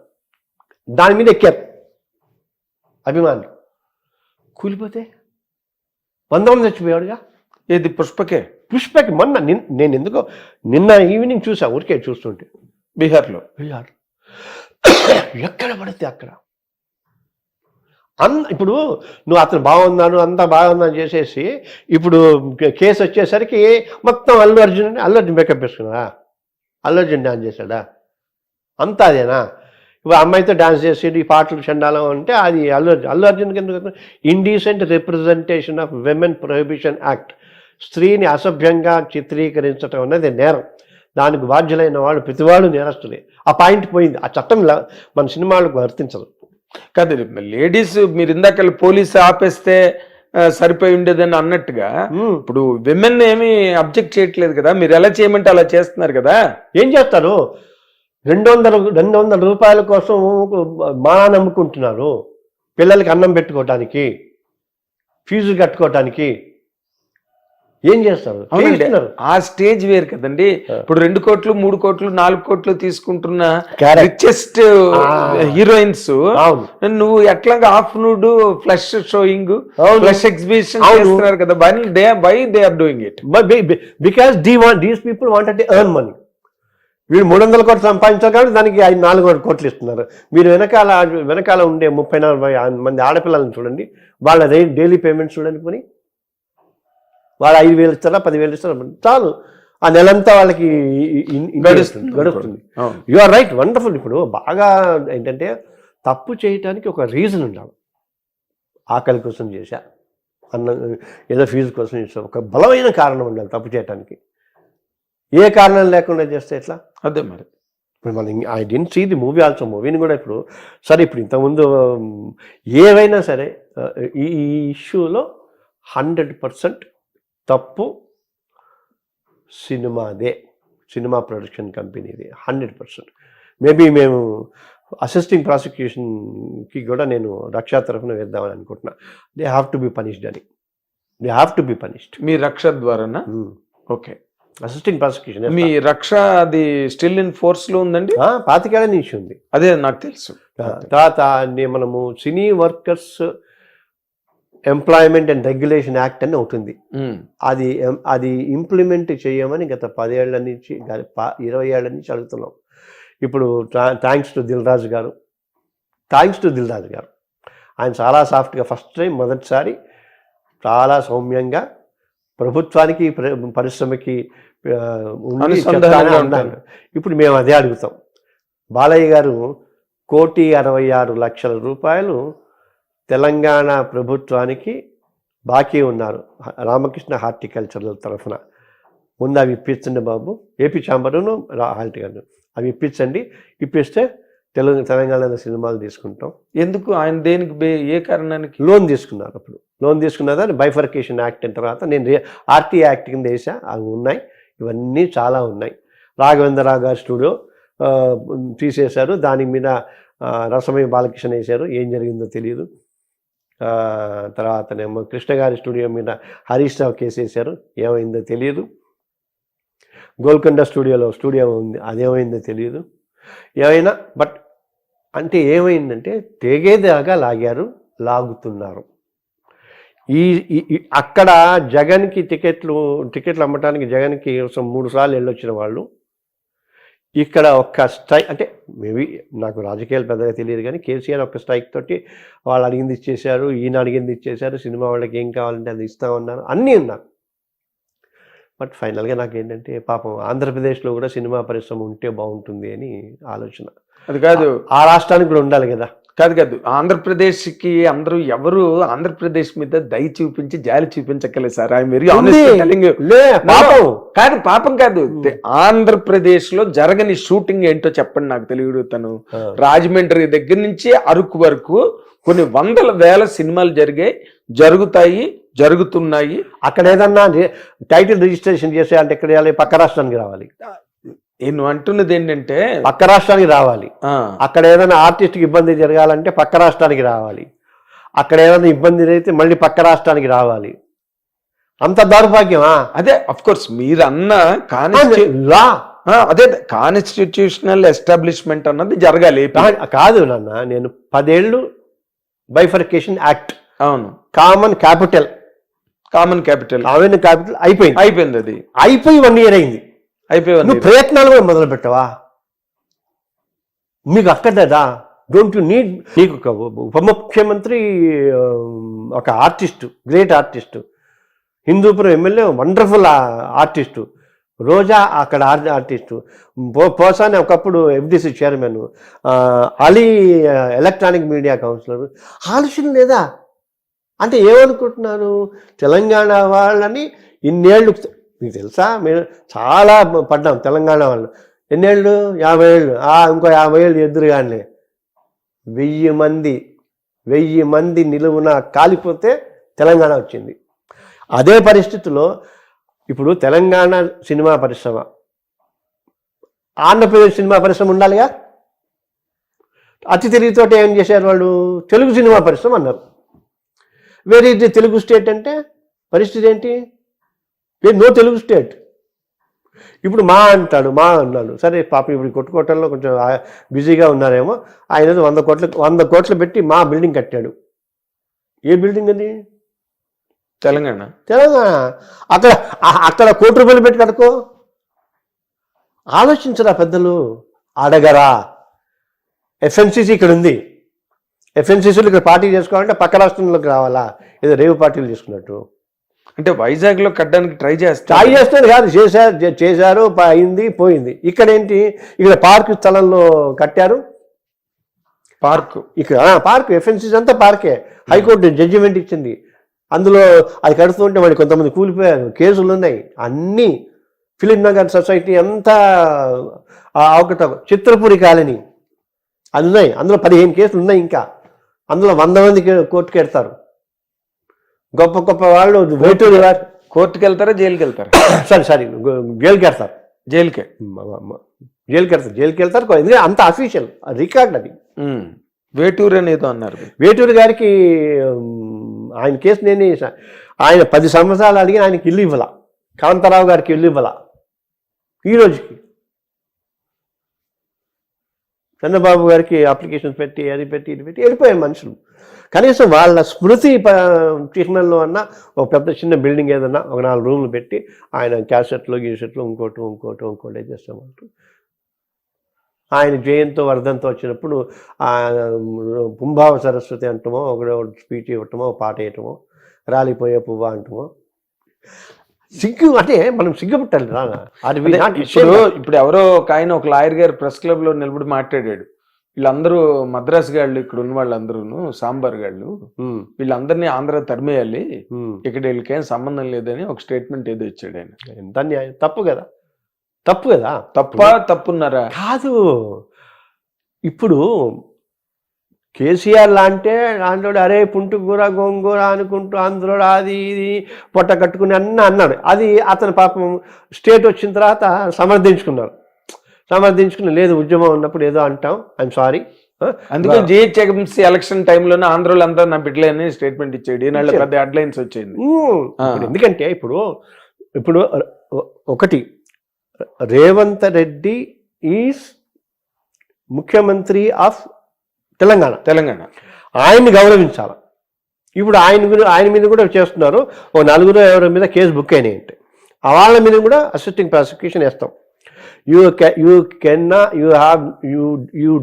దాని మీద ఎక్కారు అభిమానులు. కూలిపోతే 100 మంది చచ్చిపోయాడుగా. ఏది? పుష్పకి మొన్న నేను ఎందుకో నిన్న ఈవినింగ్ చూసా, ఊరికే చూస్తుంటే బీహార్ ఎక్కడ పడితే అక్కడ ఇప్పుడు నువ్వు అతను బాగున్నాను అంతా బాగుందని చేసేసి ఇప్పుడు కేసు వచ్చేసరికి మొత్తం అల్లు అర్జున్ మేకప్ వేసుకున్నా, అల్లు అర్జున్ డాన్స్ చేశాడా, అంతా అదేనా? ఇప్పుడు అమ్మాయితో డాన్స్ చేసేది, ఈ పాటలు చండాలం అంటే అది అల్లు అర్జున్కి ఎందుకు? Indecent representation of women prohibition act, స్త్రీని అసభ్యంగా చిత్రీకరించడం అనేది నేరం. దానికి బాధ్యులైన వాళ్ళు ప్రతివాడు నేరస్తులే. ఆ పాయింట్ పోయింది, ఆ చట్టం మన సినిమాలకు వర్తించదు. కాదు, లేడీస్ మీరు ఇందాక పోలీసు ఆపేస్తే సరిపోయి ఉండేదని అన్నట్టుగా ఇప్పుడు విమెన్ ఏమి అబ్జెక్ట్ చేయట్లేదు కదా, మీరు ఎలా చేయమంటే అలా చేస్తున్నారు కదా. ఏం చేస్తారు? 200 రూపాయల కోసం మానాన్ని అమ్ముకుంటున్నారు. పిల్లలకి అన్నం పెట్టుకోవటానికి, ఫీజు కట్టుకోవటానికి ఏం చేస్తారు? ఆ స్టేజ్ వేరు కదండి. ఇప్పుడు 2 కోట్లు 3 కోట్లు 4 కోట్లు తీసుకుంటున్న రిచెస్ట్ హీరోయిన్స్ నువ్వు ఎట్లాగా half nude flush showing, flush exhibition చేస్తున్నారు కదా. Why they are doing it? Because these people wanted to earn money. వీళ్ళు 300 కోట్లు సంపాదించారు కాబట్టి దానికి 400 కోట్లు ఇస్తున్నారు. మీరు వెనకాల ఉండే 30-40 మంది ఆడపిల్లలను చూడండి, వాళ్ళ డైలీ పేమెంట్స్ చూడండి. పోనీ వాళ్ళు 5,000 ఇస్తారా, 10,000 ఇస్తారా, చాలు. ఆ నెలంతా వాళ్ళకి గడుస్తుంది. You are right, wonderful. ఇప్పుడు బాగా ఏంటంటే తప్పు చేయటానికి ఒక రీజన్ ఉండాలి. ఆకలి కోసం చేశా, ఏదో ఫీజు కోసం చేసా, ఒక బలమైన కారణం ఉండాలి తప్పు చేయటానికి. ఏ కారణం లేకుండా చేస్తే ఎట్లా? అదే మరి. ఇప్పుడు మనం I didn't see the movie also. మూవీని కూడా ఇప్పుడు సరే, ఇప్పుడు ఇంతకుముందు ఏవైనా సరే ఈ ఇష్యూలో 100% తప్పు సినిమాదే, సినిమా ప్రొడక్షన్ కంపెనీది 100%. మేబీ మేము అసిస్టింగ్ ప్రాసిక్యూషన్కి కూడా నేను రక్షా తరఫున వేద్దామని అనుకుంటున్నా. They have to be punished అని. They have to be punished. మీ రక్ష ద్వారానా? ఓకే. Assisting prosecution. మీ రక్ష అది స్టిల్ ఇన్ ఫోర్స్ లో ఉందండి? 25 ఏళ్ల నుంచి ఉంది. అదే నాకు తెలుసు. తర్వాత మనము సినీ workers employment and regulation act అని అవుతుంది. అది ఇంప్లిమెంట్ చేయమని గత 10 ఏళ్ల నుంచి 20 ఏళ్ల నుంచి అడుగుతున్నాం. ఇప్పుడు థ్యాంక్స్ టు దిల్ రాజు గారు ఆయన చాలా సాఫ్ట్గా ఫస్ట్ టైం మొదటిసారి చాలా సౌమ్యంగా ప్రభుత్వానికి పరిశ్రమకి ఉన్నారు. ఇప్పుడు మేము అదే అడుగుతాం. బాలయ్య గారు 1,66,00,000 రూపాయలు తెలంగాణ ప్రభుత్వానికి బాకీ ఉన్నారు రామకృష్ణ హార్టికల్చరల్ తరఫున. ముందు అవి ఇప్పించండి బాబు, ఏపీ ఛాంబరును హార్టికల్చర్ అవి ఇప్పిస్తే తెలంగాణలో సినిమాలు తీసుకుంటాం. ఎందుకు ఆయన దేనికి ఏ కారణానికి లోన్ తీసుకున్నారు? అప్పుడు లోన్ తీసుకున్నదాన్ని బైఫర్కేషన్ యాక్ట్ అయిన తర్వాత నేను ఆర్టీ యాక్ట్ కింద వేసా. అవి ఉన్నాయి, ఇవన్నీ చాలా ఉన్నాయి. రాఘవేంద్రరావు గారు స్టూడియో తీసేశారు, దాని మీద రసమయ్య బాలకృష్ణ వేశారు, ఏం జరిగిందో తెలియదు. తర్వాతనేమో కృష్ణ గారి స్టూడియో మీద హరీష్ రావు కేసు వేశారు, ఏమైందో తెలియదు. గోల్కొండ స్టూడియో ఉంది, అదేమైందో తెలియదు. ఏమైనా బట్ అంటే ఏమైందంటే తెగేదాగా లాగుతున్నారు. అక్కడ జగన్కి టికెట్లు అమ్మటానికి జగన్కి 3 సార్లు వెళ్ళొచ్చిన వాళ్ళు ఇక్కడ ఒక్క స్ట్రైక్, అంటే మేబీ నాకు రాజకీయాలు పెద్దగా తెలియదు కానీ కేసీఆర్ ఒక్క స్ట్రైక్ తోటి వాళ్ళు అడిగింది ఇచ్చేశారు, ఈయన అడిగింది ఇచ్చేశారు, సినిమా వాళ్ళకి ఏం కావాలంటే అది ఇస్తామన్నారు, అన్నీ ఉన్నారు. బట్ ఫైనల్గా నాకు ఏంటంటే పాపం ఆంధ్రప్రదేశ్లో కూడా సినిమా పరిశ్రమ ఉంటే బాగుంటుంది అని ఆలోచన. అది కాదు, ఆ రాష్ట్రానికి కూడా ఉండాలి కదా. కాదు ఆంధ్రప్రదేశ్కి అందరూ ఎవరు ఆంధ్రప్రదేశ్ మీద దయ చూపించి జాలి చూపించక్కలేదు సార్. కాదు పాపం కాదు, ఆంధ్రప్రదేశ్ లో జరగని షూటింగ్ ఏంటో చెప్పండి నాకు తెలియడుతాను. రాజమండ్రి దగ్గర నుంచి అరకు వరకు కొన్ని 100,000 సినిమాలు జరుగుతున్నాయి. అక్కడ ఏదన్నా టైటిల్ రిజిస్ట్రేషన్ చేసేయాలంటే ఎక్కడ చేయాలి? పక్క రాష్ట్రానికి రావాలి. నేను అంటున్నది ఏంటంటే పక్క రాష్ట్రానికి రావాలి. అక్కడ ఏదైనా ఆర్టిస్ట్కి ఇబ్బంది జరగాలంటే పక్క రాష్ట్రానికి రావాలి. అక్కడ ఏదైనా ఇబ్బంది అయితే మళ్ళీ పక్క రాష్ట్రానికి రావాలి. అంత దౌర్భాగ్యమా? అదే అఫ్ కోర్స్ మీరు అన్న అదే కాన్స్టిట్యూషనల్ ఎస్టాబ్లిష్మెంట్ అన్నది జరగాలి. కాదు నాన్న, నేను 10 ఏళ్ళు బైఫర్కేషన్ యాక్ట్, అవును, కామన్ క్యాపిటల్ అయిపోయింది. అది అయిపోయి 1 ఇయర్ అయింది. నువ్వు ప్రయత్నాలు కూడా మొదలు పెట్టవా? మీకు అక్కర్లేదా? Don't you need? నీకు ఉప ముఖ్యమంత్రి ఒక artist, great artist, Hindupuram MLA wonderful artist, Roja అక్కడ ఆర్టిస్టు, పోసాని ఒకప్పుడు FDC chairman, Ali electronic media councillor. ఆలోచన లేదా? అంటే ఏమనుకుంటున్నారు? తెలంగాణ వాళ్ళని ఇన్నేళ్ళు, మీకు తెలుసా, మేము చాలా పడ్డాం తెలంగాణ వాళ్ళు. ఎన్నేళ్ళు? 50 ఏళ్ళు. ఇంకో 50 ఏళ్ళు ఎదురుగానే 1000 మంది నిలువున కాలిపోతే తెలంగాణ వచ్చింది. అదే పరిస్థితిలో ఇప్పుడు తెలంగాణ సినిమా పరిశ్రమ, ఆంధ్రప్రదేశ్ సినిమా పరిశ్రమ ఉండాలిగా. అతి తెలివితోటి ఏం చేశారు వాళ్ళు, తెలుగు సినిమా పరిశ్రమ అన్నారు. వేరే ఇది తెలుగు స్టేట్ అంటే పరిస్థితి ఏంటి, నో తెలుగు స్టేట్. ఇప్పుడు మా అన్నాడు. సరే పాపం ఇప్పుడు కొట్టుకోవటంలో కొంచెం బిజీగా ఉన్నారేమో. ఆయన 100 కోట్లు పెట్టి మా బిల్డింగ్ కట్టాడు. ఏ బిల్డింగ్ అది, తెలంగాణ. అక్కడ ₹1 పెట్టి కట్టుకో. ఆలోచించరా పెద్దలు, అడగరా. FNCC ఇక్కడ ఉంది, FNCCలు ఇక్కడ పార్టీ చేసుకోవాలంటే పక్క రాష్ట్రంలోకి రావాలా, ఏదో రేవు పార్టీలు చేసుకున్నట్టు. అంటే వైజాగ్ లో కట్టడానికి ట్రై చేస్తారు కాదు, చేశారు అయింది పోయింది. ఇక్కడ ఏంటి, ఇక్కడ పార్క్ స్థలంలో కట్టారు. పార్క్ FNCC అంతా పార్కే. హైకోర్టు జడ్జిమెంట్ ఇచ్చింది. అందులో అది కడుతుంటే మరి కొంతమంది కూలిపోయారు, కేసులు ఉన్నాయి. అన్నీ ఫిలిం నగర్ సొసైటీ అంతా చిత్రపురి కాలనీ అది ఉన్నాయి. అందులో 15 కేసులు ఉన్నాయి. ఇంకా అందులో 100 మంది కోర్టుకు వెళ్తారు. గొప్ప గొప్ప వాళ్ళు వేటూరు గారు కోర్టుకు వెళ్తారా, జైలుకి వెళ్తారా? సారీ జైలుకి వెళ్తారు. జైలుకి వెళ్తారు. ఎందుకంటే అంత అఫీషియల్ రికార్డ్ అది. వేటూరు అనేదో అన్నారు. వేటూరు గారికి ఆయన కేసు నేనే చేసిన. ఆయన 10 సంవత్సరాలు అడిగి ఆయనకి ఇల్లు ఇవ్వాల. కాంతారావు గారికి ఇల్లు ఇవ్వాల. ఈ రోజుకి చంద్రబాబు గారికి అప్లికేషన్ పెట్టి అది పెట్టి ఇది పెట్టి వెళ్ళిపోయాయి మనుషులు. కనీసం వాళ్ళ స్మృతి చిహ్నంలో అన్న ఒక పెద్ద చిన్న బిల్డింగ్ ఏదన్నా ఒక 4 రూమ్లు పెట్టి ఆయన క్యాసెట్లు గీసెట్లు ఇంకోటి చేస్తామంటూ. ఆయన జయంతో వర్ధంతో వచ్చినప్పుడు పుంభావ సరస్వతి అంటమో ఒకడో స్పీచ్ ఇవ్వటమో పాట వేయటమో రాలిపోయే పువ్వ అంటమో. సిగ్గు అంటే మనం సిగ్గుపట్టాలి రా. ఇప్పుడు ఎవరో ఒక ఆయన ఒక లాయర్ గారు ప్రెస్ క్లబ్ లో నిలబడి మాట్లాడాడు. వీళ్ళందరూ మద్రాసు గాళ్ళు, ఇక్కడ ఉన్న వాళ్ళందరూ సాంబార్ గాళ్ళు, వీళ్ళందరినీ ఆంధ్ర తరిమేయాలి, ఇక్కడ వీళ్ళకేం సంబంధం లేదని ఒక స్టేట్మెంట్ ఏదో ఇచ్చాడు ఆయన. ఎంత న్యాయం. తప్పు కదా. తప్పున్నారా? కాదు. ఇప్పుడు కేసీఆర్ లాంటే దాంట్లో అరే పుంటుకూర గోంగూర అనుకుంటూ ఆంధ్రుడు అది ఇది పొట్ట కట్టుకుని అన్నాడు. అది అతని పాపం స్టేట్ వచ్చిన తర్వాత సమర్థించుకుని లేదు ఉద్యమం ఉన్నప్పుడు ఏదో అంటాం, ఐఎమ్ సారీ. అందుకే GHMC ఎలక్షన్ టైంలోనే ఆంధ్రలో అంతా నా బిడ్డలేని స్టేట్మెంట్ ఇచ్చాడు. ఈనాళ్ళు పెద్ద హెడ్లైన్స్ వచ్చింది. ఎందుకంటే ఇప్పుడు ఒకటి, రేవంత్ రెడ్డి ఈజ్ ముఖ్యమంత్రి ఆఫ్ తెలంగాణ. ఆయన్ని గౌరవించాలి. ఇప్పుడు ఆయన మీద కూడా చేస్తున్నారు. ఓ 4 ఎవరి మీద కేసు బుక్ అయినాయి అంటే వాళ్ళ మీద కూడా అసిస్టింగ్ ప్రాసిక్యూషన్ వేస్తాం. You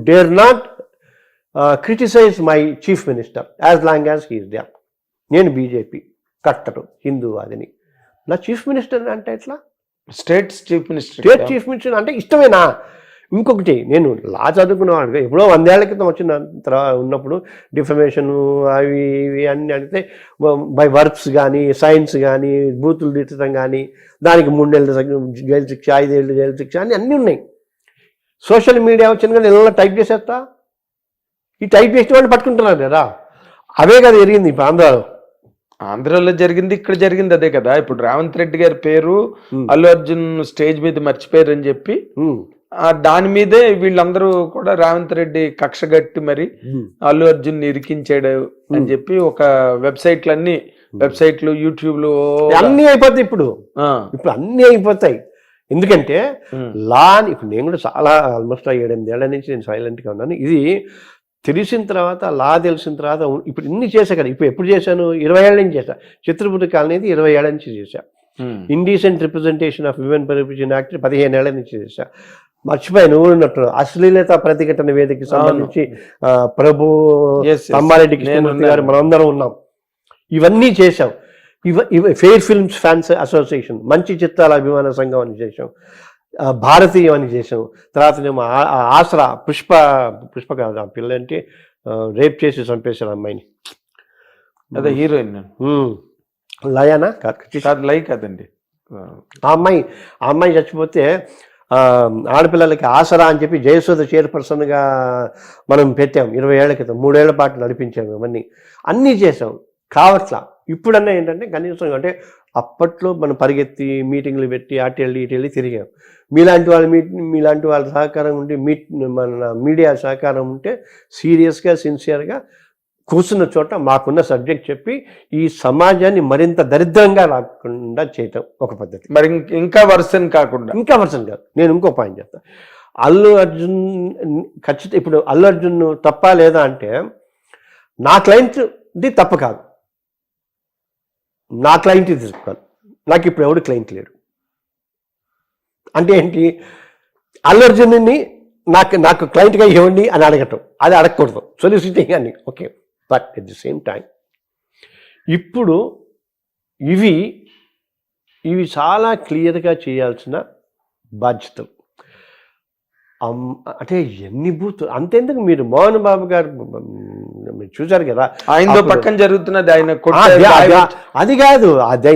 dare not criticize my chief minister as long as he is there. నేను బీజేపీ కట్టరు, హిందూవాదిని. నా చీఫ్ మినిస్టర్ అంటే ఎట్లా? స్టేట్ చీఫ్ మినిస్టర్ అంటే ఇష్టమేనా? ఇంకొకటి, నేను లా చదువుకున్నవాడు ఎప్పుడో 100 ఏళ్ల క్రితం వచ్చిన ఉన్నప్పుడు డిఫమేషన్ అవి ఇవి అన్నీ అడిగితే బై వర్బ్స్ కానీ సైన్స్ కానీ బూతులు తిట్టడం కానీ దానికి 3 నెలల జైలు శిక్ష, 5 ఏళ్ళు జైలు శిక్ష అని అన్నీ ఉన్నాయి. సోషల్ మీడియా వచ్చిన కానీ ఇలా టైప్ చేసేస్తా. ఈ టైప్ చేసిన వాళ్ళు పట్టుకుంటున్నారు కదా. అవే కదా జరిగింది ఇప్పుడు ఆంధ్రాలో జరిగింది, ఇక్కడ జరిగింది అదే కదా. ఇప్పుడు రేవంత్ రెడ్డి గారి పేరు అల్లు అర్జున్ స్టేజ్ మీద మర్చిపోయారు అని చెప్పి దాని మీదే వీళ్ళందరూ కూడా రేవంత్ రెడ్డి కక్ష గట్టి మరి అల్లు అర్జున్ ఇరికించాడు అని చెప్పి ఒక వెబ్సైట్లు యూట్యూబ్లు అన్ని అయిపోతాయి. ఇప్పుడు అన్ని అయిపోతాయి. ఎందుకంటే ఇప్పుడు నేను కూడా చాలా ఆల్మోస్ట్ 7-8 ఏళ్ల నుంచి నేను సైలెంట్గా ఉన్నాను. ఇది తెలిసిన తర్వాత, తెలిసిన తర్వాత ఇప్పుడు ఇన్ని చేశా కదా. ఇప్పుడు ఎప్పుడు చేశాను? 20 ఏళ్ళ నుంచి చేశా. చిత్రపురి కాలనీ 20 ఏళ్ల నుంచి చేశా. Indecent representation of women permission act 15 ఏళ్ల నుంచి చేశా. మర్చిపోయి నువ్వు ఉన్నట్టు అశ్లీలత ప్రతిఘటన వేదికకి సంబంధించి ప్రభు తమ్మారెడ్డి కృష్ణమూర్తి గారు మనందరం ఉన్నాం. ఇవన్నీ చేశాం. ఫెయిర్ ఫిల్మ్స్ ఫ్యాన్స్ అసోసియేషన్, మంచి చిత్రాల అభిమాన సంఘం అని చేసాం, భారతీయం అని చేసాం. తర్వాత మేము ఆసరా పుష్ప కాదు ఆ పిల్ల అంటే రేప్ చేసి చంపేశారు అమ్మాయిని. అదే హీరోయిన్ లయానా కాదు, లై కాదండి. ఆ అమ్మాయి చచ్చిపోతే ఆడపిల్లలకి ఆసరా అని చెప్పి జయసుధ చైర్పర్సన్గా మనం పెట్టాం 20 ఏళ్ల క్రితం. 3 ఏళ్ల పాటు నడిపించాము. ఇవన్నీ అన్నీ చేసాం. కావట్లా. ఇప్పుడన్నా ఏంటంటే కనీసం అంటే అప్పట్లో మనం పరిగెత్తి మీటింగ్లు పెట్టి అటు వెళ్ళి తిరిగాం. మీలాంటి వాళ్ళ సహకారం ఉండి మన మీడియా సహకారం ఉంటే సీరియస్గా సిన్సియర్గా కూర్చున్న చోట మాకున్న సబ్జెక్ట్ చెప్పి ఈ సమాజాన్ని మరింత దరిద్రంగా రాకుండా చేయటం ఒక పద్ధతి. మరి ఇంకా వర్షన్ కాదు. నేను ఇంకో పాయింట్ చెప్తాను. అల్లు అర్జున్ ఖచ్చితంగా ఇప్పుడు అల్లు అర్జున్ తప్ప లేదా అంటే నా క్లయింట్ది తప్ప కాదు, నా క్లయింట్ ఇది కాదు. నాకు ఇప్పుడు ఎవడు క్లయింట్ లేడు అంటే ఏంటి, అల్లు అర్జున్ని నాకు క్లయింట్గా ఇవ్వండి అని అడగటం, అది అడగకూడదు, సొలిసిటింగ్ అని. Okay, but at the same time ఇప్పుడు ఇవి చాలా క్లియర్గా చేయాల్సిన బాధ్యతలు. అంటే ఎన్ని బూత్ అంతెందుకు, మీరు మోహన్ బాబు గారు మీరు చూసారు కదా, ఆయనతో పక్కన జరుగుతున్నది, ఆయన అది కాదు, అదే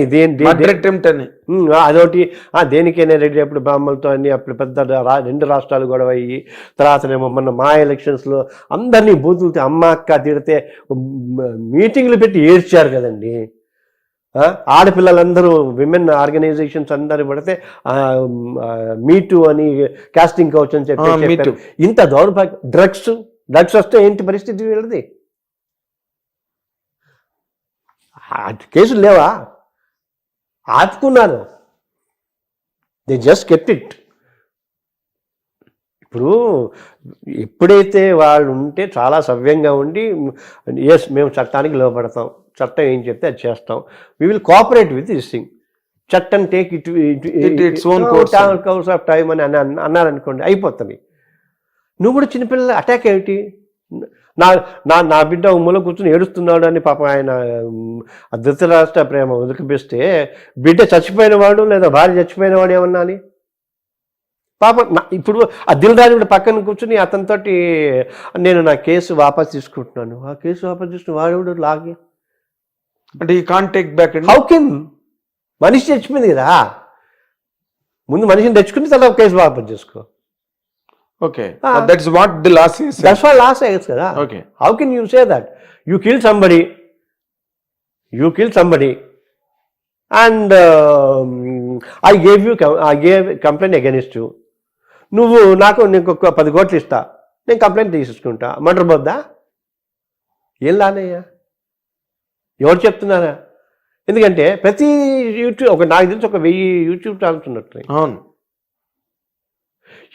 అదొకటి దేనికైనా రెడ్డి అప్పుడు బ్రాహ్మణులతో అని అప్పుడు పెద్ద 2 రాష్ట్రాలు గొడవ అయ్యి తర్వాతనేమో మొన్న మా ఎలక్షన్స్లో అందరినీ బూతులతో అమ్మ అక్క తిడితే మీటింగ్లు పెట్టి ఏడ్చారు కదండి. ఆడపిల్లలందరూ విమెన్ ఆర్గనైజేషన్స్ అందరూ పడితే మీటూ అని కాస్టింగ్ కౌచ్ అని చెప్పి ఇంత దౌర్భాగ్యం. డ్రగ్స్ వస్తే ఏంటి పరిస్థితి వీళ్ళది? కేసులు లేవా? ఆపుకున్నారు, దే జస్ట్ కెప్ట్ ఇట్. ఇప్పుడు ఎప్పుడైతే వాళ్ళు ఉంటే చాలా సవ్యంగా ఉండి ఎస్ మేము చట్టానికి లోపడతాం, చట్టం ఏం చెప్తే అది చేస్తాం, we will cooperate with this thing, చట్టం take its own course of time అని అన్నారనుకోండి, అయిపోతుంది. నువ్వు కూడా చిన్నపిల్లల అటాక్ ఏమిటి? నా బిడ్డ ఉమ్మలో కూర్చొని ఏడుస్తున్నాడు అని పాపం ఆయన ధృతరాష్ట్ర ప్రేమ ఉదకపిస్తే బిడ్డ చచ్చిపోయిన వాడు లేదా భార్య చచ్చిపోయిన వాడు ఏమన్నాని? పాపం ఇప్పుడు ఆ దిల్ రాజు కూడా పక్కన కూర్చుని అతనితోటి నేను నా కేసు వాపస్ తీసుకుంటున్నాను, ఆ కేసు వాపస్ తీసుకుని వాడు లాగే అంటే ఈ can't take back. How can? మనిషి చచ్చిపోయింది కదా, ముందు మనిషిని తెచ్చుకుని తర్వాత కేసు వాపస్ చేసుకో. Okay, that's what the law says. That's what law says కదా. Okay, how can you say that you kill somebody and I gave complaint against you, నువ్వు నాకు 10 కోట్లు ఇస్తా, నేను కంప్లైంట్ తీసుకుంటా, మర్డర్ పోద్దా? ఏం లానయ్యా? ఎవరు చెప్తున్నారా? ఎందుకంటే ప్రతి యూట్యూబ్ నాకు తెలిసి 1000 యూట్యూబ్ ఛానల్స్ ఉన్నట్టు. అవును.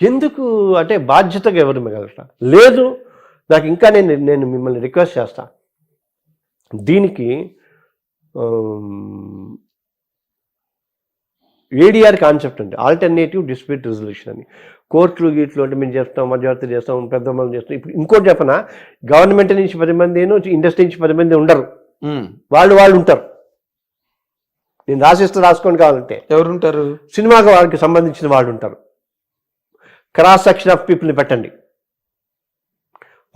ఎందుకు అంటే బాధ్యతగా ఎవరు మిగలట లేదు. నాకు ఇంకా నేను మిమ్మల్ని రిక్వెస్ట్ చేస్తా, దీనికి ఏడిఆర్ కాన్సెప్ట్ ఉంది, ఆల్టర్నేటివ్ డిస్ప్యూట్ రెజల్యూషన్ అని. కోర్టులు గీట్లు అంటే మేము చేస్తాం, మధ్యవర్తి చేస్తాం, పెద్దమ్మలు చేస్తాం. ఇప్పుడు ఇంకోటి చెప్పనా, గవర్నమెంట్ నుంచి 10 మంది, ఇండస్ట్రీ నుంచి 10 మంది ఉండరు, వాళ్ళు ఉంటారు. నేను రాసుకోండి కావాలంటే. ఎవరు ఉంటారు? సినిమాకి వాళ్ళకి సంబంధించిన వాళ్ళు ఉంటారు. క్రాస్ సెక్షన్ ఆఫ్ పీపుల్ని పెట్టండి,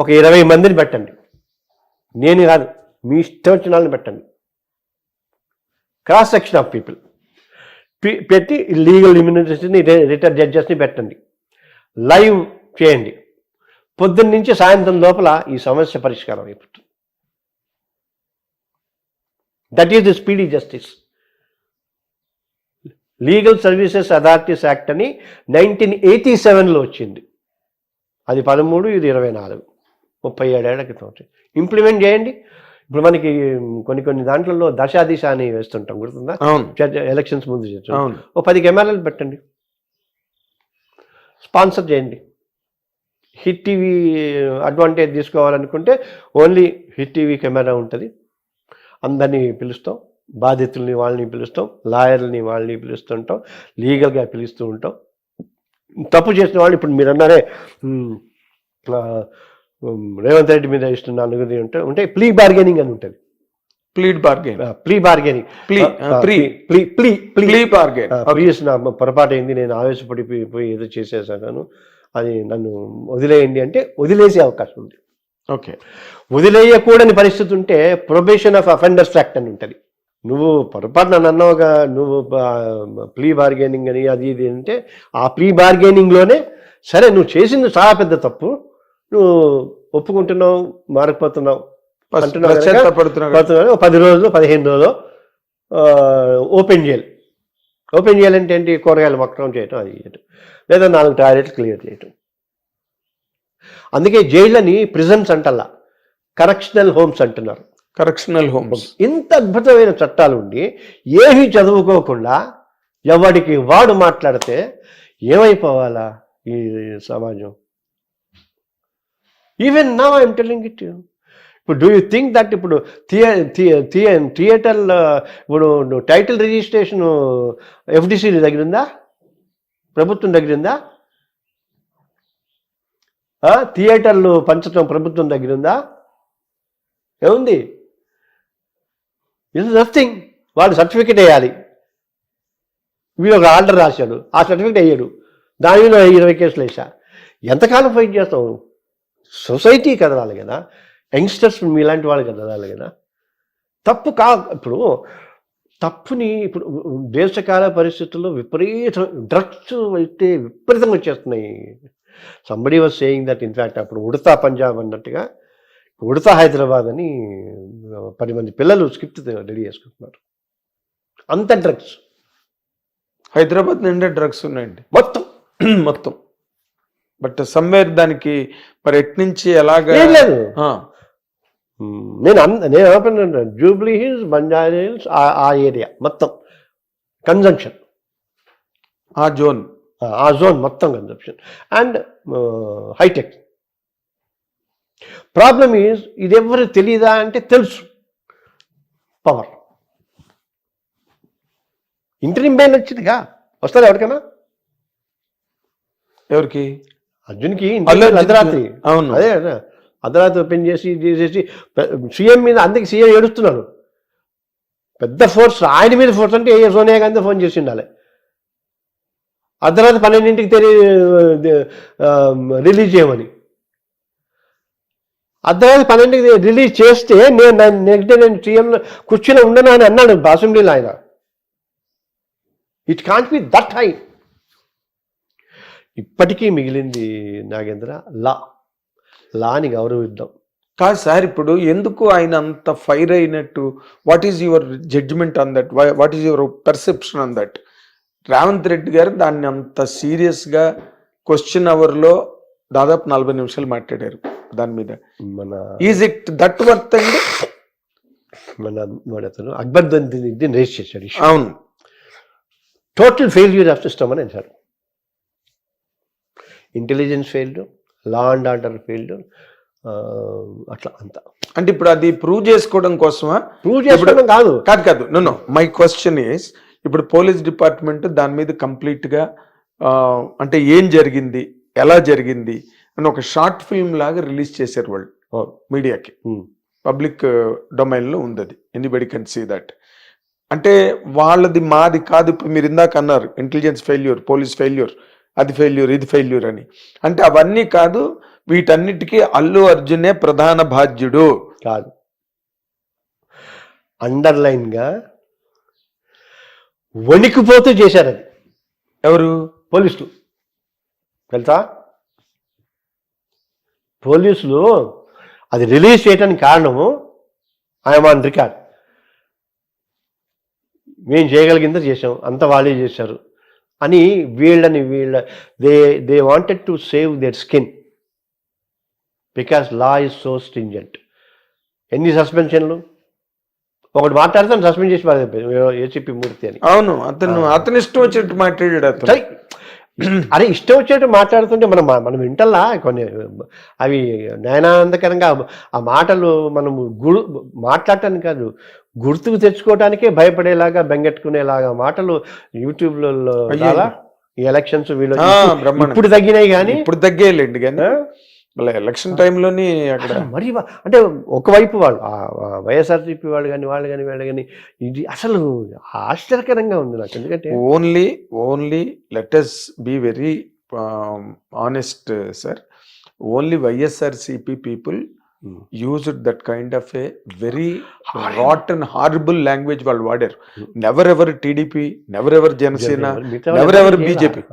ఒక 20 మందిని పెట్టండి, నేను కాదు మీ ఇష్టం వచ్చిన వాళ్ళని పెట్టండి. క్రాస్ సెక్షన్ ఆఫ్ పీపుల్ పెట్టి లీగల్ ఇమ్యూనిటీని రిటైర్డ్ జడ్జెస్ని పెట్టండి, లైవ్ చేయండి. పొద్దున్న నుంచి సాయంత్రం లోపల ఈ సమస్య పరిష్కారం అయిపోతుంది. That is the speedy justice. Legal services authorities act అని 1987లో వచ్చింది, అది 13, ఇది 24, 37 ఏళ్ల క్రితం వచ్చింది. ఇంప్లిమెంట్ చేయండి. ఇప్పుడు మనకి కొన్ని దాంట్లో దశాదిశ అని వేస్తుంటాం, గుర్తుందా? ఎలక్షన్స్ ముందు చేస్తాం. 10 కెమెరాలు పెట్టండి, స్పాన్సర్ చేయండి. హిట్ టీవీ అడ్వాంటేజ్ తీసుకోవాలనుకుంటే ఓన్లీ హిట్ టీవీ కెమెరా ఉంటుంది, అందరినీ పిలుస్తాం, బాధితుల్ని వాళ్ళని పిలుస్తాం, లాయర్లని వాళ్ళని పిలుస్తుంటాం, లీగల్గా పిలుస్తూ ఉంటాం. తప్పు చేసిన వాళ్ళు ఇప్పుడు మీరు అన్నారే రేవంత్ రెడ్డి మీద ఇష్టం 4 ఉంటే ప్లీ బార్గెనింగ్ అని ఉంటుంది. పొరపాటు అయింది, నేను ఆవేశపడిపోయి ఏదో చేసేసాను, అది నన్ను వదిలేయండి అంటే వదిలేసే అవకాశం ఉంది. ఓకే, వదిలేయకూడని పరిస్థితి ఉంటే ప్రొబేషన్ ఆఫ్ అఫెండర్స్ యాక్ట్ అని ఉంటుంది. నువ్వు పొరపాటు నన్ను అన్నావుగా, నువ్వు ప్లీ బార్గెనింగ్ అని అది ఇది అంటే ఆ ప్లీ బార్గెనింగ్లోనే సరే నువ్వు చేసింది చాలా పెద్ద తప్పు, నువ్వు ఒప్పుకుంటున్నావు, మారకపోతున్నావు, అంటున్నావు కనుక 10 రోజులు 15 రోజులు ఓపెన్ చేయాలంటే ఏంటి, కూరగాయలు మొక్కడం చేయటం, అది చేయటం, లేదా 4 టాయిలెట్లు క్లియర్ చేయటం. అందుకే జైళ్ళని ప్రిజన్స్ అంటల్లా, కరెక్షనల్ హోమ్స్ అంటున్నారు. Correctional homes. ఇంత అద్భుతమైన చట్టాలు ఉండి ఏమీ చదువుకోకుండా ఎవడికి వాడు మాట్లాడితే ఏమైపోవాలా ఈ సమాజం? Even now I'm telling it. ఇప్పుడు డూ యూ థింక్ దట్ ఇప్పుడు థియేటర్లో ఇప్పుడు టైటిల్ రిజిస్ట్రేషన్ ఎఫ్డిసి దగ్గర ఉందా, ప్రభుత్వం దగ్గర ఉందా? థియేటర్లు పంచడం ప్రభుత్వం దగ్గర ఉందా? ఏముంది? It's nothing. వాడు సర్టిఫికెట్ వేయాలి, వీడు ఒక ఆర్డర్ రాశాడు, ఆ సర్టిఫికెట్ వేయడు, దాని మీద 20 కేసులు వేసా. ఎంతకాలం ఫైట్ చేస్తావు? సొసైటీ కదలాలి కదా, యంగ్స్టర్స్ మీలాంటి వాళ్ళు కదలాలి కదా. ఇప్పుడు తప్పుని ఇప్పుడు దేశకాల పరిస్థితుల్లో డ్రగ్స్ అయితే విపరీతంగా వచ్చేస్తున్నాయి. Somebody was saying that in fact అప్పుడు ఉడతా పంజాబ్ అన్నట్టుగా ఉడతా హైదరాబాద్ అని 10 మంది పిల్లలు స్క్రిప్ట్ రెడీ చేసుకుంటున్నారు. అంత డ్రగ్స్ హైదరాబాద్ నిండా డ్రగ్స్ ఉన్నాయండి మొత్తం. బట్ సమ్వేర్ దానికి మరి ఎట్నుంచి ఎలాగా లేదు. నేను ఏమంటున్నాను, జూబ్లీ హిల్స్, బంజారా హిల్స్, ఆ ఏరియా మొత్తం కన్జంప్షన్, ఆ జోన్ మొత్తం consumption and hitech. Problem is ఇది ఎవరు తెలీదా అంటే తెలుసు. పవర్ ఇంటరిమ్ బెయిల్ వచ్చిందిగా, వస్తారు ఎవరికైనా. ఎవరికి? అర్జున్కి అర్ధరాత్రి. అవును, అదే అర్ధరాత్రి ఓపెన్ చేసేసి సీఎం మీద, అందుకే సీఎం ఏడుస్తున్నాడు. పెద్ద ఫోర్స్ ఆయన మీద ఫోర్స్ అంటే సోనియా గాంధీ ఫోన్ చేసి ఉండాలి. అర్ధరాత్రి 12ంటికి రిలీజ్ చేయమని. అర్ధరాత్రి 12ంటికి రిలీజ్ చేస్తే నెక్స్ట్ డే నేను సీఎంలో కూర్చుని ఉండను అని అన్నాడు అసెంబ్లీలో ఆయన. It can't be that high. ఇప్పటికీ మిగిలింది నాగేంద్ర లాని గౌరవిద్దాం. కాదు సార్, ఇప్పుడు ఎందుకు ఆయన అంత ఫైర్ అయినట్టు? What is your judgement on that? What is your perception on that? Revanth Reddy garu దాన్ని అంత సీరియస్గా క్వశ్చన్ అవర్లో దాదాపు 40 నిమిషాలు మాట్లాడారు దాని మీద. ఈజ్ ఇట్ దట్ వర్త్ అండి? అతను అక్బర్ దీన్ని రేస్ చేశాడు. అవును, టోటల్ ఫెయిల్యూర్ ఆఫ్ సిస్టమ్ అని అంటారు. Intelligence failed, law and order failed, అట్లా అంతా. అంటే ఇప్పుడు అది ప్రూవ్ చేసుకోవడం కోసమా? ప్రూవ్ చేసుకోవడం కాదు. నో మై క్వశ్చన్ ఈస్, ఇప్పుడు పోలీస్ డిపార్ట్మెంట్ దాని మీద కంప్లీట్గా అంటే ఏం జరిగింది, ఎలా జరిగింది అని ఒక షార్ట్ ఫిల్మ్ లాగా రిలీజ్ చేశారు వాళ్ళు మీడియాకి. పబ్లిక్ డొమైన్లో ఉంది అది, ఎనీబడి కెన్ సీ దట్. అంటే వాళ్ళది మాది కాదు. ఇప్పుడు మీరు ఇందాక అన్నారు ఇంటెలిజెన్స్ ఫెయిల్యూర్, పోలీస్ ఫెయిల్యూర్, అది ఫెయిల్యూర్, ఇది ఫెయిల్యూర్ అని. అంటే అవన్నీ కాదు, వీటన్నిటికీ అల్లు అర్జునే ప్రధాన బాధ్యుడు కాదు. అండర్లైన్ గా వణికిపోతూ చేశారు అది. ఎవరు? పోలీసులు. తెలుసా, పోలీసులు అది రిలీజ్ చేయడానికి కారణము ఐఎమ్ ఆన్ రికార్డ్, మేము చేయగలిగిందో చేసాం, అంత వాళ్ళే చేశారు అని they wanted to save their skin because law is so stringent. ఎన్ని సస్పెన్షన్లు, ఒకటి మాట్లాడితే సస్పెండ్ చేసి ఏసీపీ మూర్తి అని. అవును, అతను ఇష్టం వచ్చినట్టు మాట్లాడాడు అతను. అరే ఇష్టం వచ్చేట్టు మాట్లాడుతుంటే మనం వింటల్లా కొన్ని అవి నయనానందకరంగా ఆ మాటలు మనము మాట్లాడటానికి కాదు, గుర్తుకు తెచ్చుకోవటానికే భయపడేలాగా బెంగెట్టుకునేలాగా మాటలు యూట్యూబ్లలో ఈ ఎలక్షన్స్ వీళ్ళు ఇప్పుడు తగ్గినాయి, కానీ ఇప్పుడు తగ్గేయండి. కానీ ఎలక్షన్ టైంలోని అక్కడ మరి అంటే ఒకవైపు వాళ్ళు వైఎస్ఆర్సీపీ వాళ్ళు కానీ వాళ్ళు కానీ ఇది అసలు ఆశ్చర్యకరంగా ఉంది నాకు. ఎందుకంటే only let us be very honest sir, only YSRCP people used that kind of a very rotten horrible language వాళ్ళు వాడారు. Never ever TDP, never ever Janasena, never ever BJP,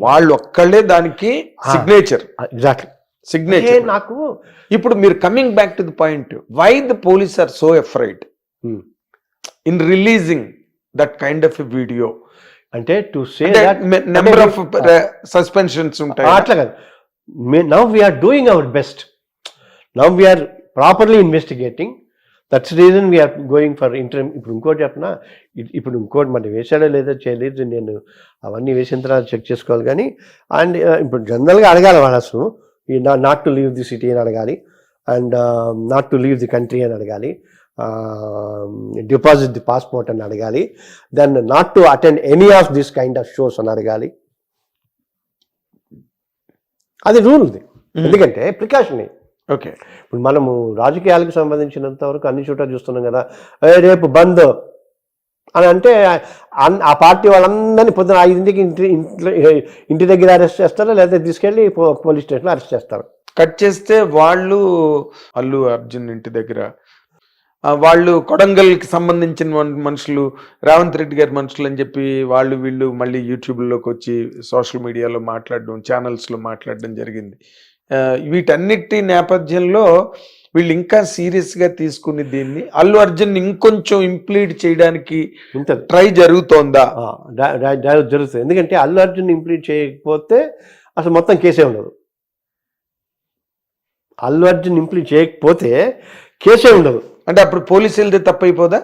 వాళ్ళు ఒక్కళ్ళే దానికి సిగ్నేచర్. Exactly signature. నాకు ఇప్పుడు మీరు coming back to the point, why the police are so afraid in releasing that kind of video? అంటే to say that number of suspensions ఉంటాయి. అట్లా కాదు. Now we are doing our best, now we are properly investigating, that's reason we are going for interview. ఇప్పుడు ఇంకోటి చెప్పిన, ఇప్పుడు ఇంకోటి మరి వేసాడో లేదో చేయలేదు, నేను అవన్నీ వేసిన తర్వాత చెక్ చేసుకోవాలి. కానీ అండ్ ఇప్పుడు జనరల్గా అడగాలి వాళ్ళు అసలు not to leave the city అని అడగాలి, and not to leave the country అని అడగాలి, డిపాజిట్ ది పాస్పోర్ట్ అని అడగాలి, then not to attend any of this kind of shows అని అడగాలి. అది రూల్ ఉంది, ఎందుకంటే ప్రికాషన్. ఓకే, ఇప్పుడు మనము రాజకీయాలకు సంబంధించినంత వరకు అన్ని చోట్ల చూస్తున్నాం కదా, రేపు బంద్ అని అంటే ఆ పార్టీ వాళ్ళందరినీ పొద్దున 5ంటికి ఇంటి దగ్గర అరెస్ట్ చేస్తారు, లేకపోతే తీసుకెళ్ళి పోలీస్ స్టేషన్లో అరెస్ట్ చేస్తారు. కట్ చేస్తే వాళ్ళు అల్లు అర్జున్ ఇంటి దగ్గర వాళ్ళు కొడంగల్కి సంబంధించిన మనుషులు, రేవంత్ రెడ్డి గారి మనుషులు అని చెప్పి వీళ్ళు మళ్ళీ యూట్యూబ్లోకి వచ్చి సోషల్ మీడియాలో మాట్లాడడం, ఛానల్స్లో మాట్లాడడం జరిగింది. వీటన్నిటి నేపథ్యంలో వీళ్ళు ఇంకా సీరియస్గా తీసుకుని దీన్ని అల్లు అర్జున్ ఇంకొంచెం ఇంప్లీడ్ చేయడానికి ట్రై జరుగుతోందా? జరుగుతుంది. ఎందుకంటే అల్లు అర్జున్ ఇంప్లీడ్ చేయకపోతే అసలు మొత్తం కేసే ఉండదు. అల్లు అర్జున్ ఇంప్లీడ్ చేయకపోతే కేసే ఉండదు. అంటే అప్పుడు పోలీసులది తప్పైపోదా?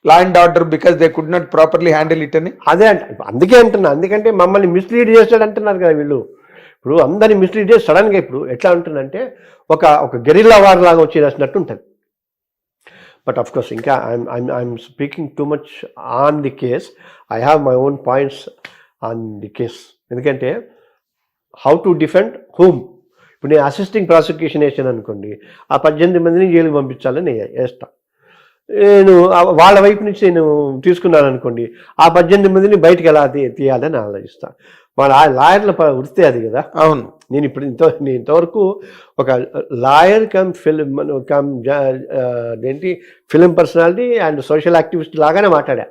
Law and order, because they could not properly handle it అని. అదే అందుకే అంటున్నా, ఎందుకంటే మమ్మల్ని మిస్లీడ్ చేస్తాడు అంటున్నారు కదా వీళ్ళు. ఇప్పుడు అందరినీ మిస్లీడ్ చేసి సడన్గా ఇప్పుడు ఎట్లా ఉంటుందంటే ఒక గెరిల్లా వార్ లాగా వచ్చి రాసినట్టు ఉంటుంది. బట్ అఫ్ కోర్స్ ఇంకా I'm speaking too much on the case. I have my own points on the case. ఎందుకంటే హౌ టు డిఫెండ్ హూమ్. ఇప్పుడు నేను అసిస్టింగ్ ప్రాసిక్యూషన్ వేసాను అనుకోండి, ఆ 18 మందిని జైలుకి పంపించాలని వేస్తా. నేను వాళ్ళ వైపు నుంచి నేను తీసుకున్నాను అనుకోండి, ఆ 18 మందిని బయటకు ఎలా తీయాలని ఆలోచిస్తాను. వాళ్ళ లాయర్ల వృత్తి అది కదా. అవును. నేను ఇంతవరకు ఒక lawyer film personality and social activist లాగానే మాట్లాడా.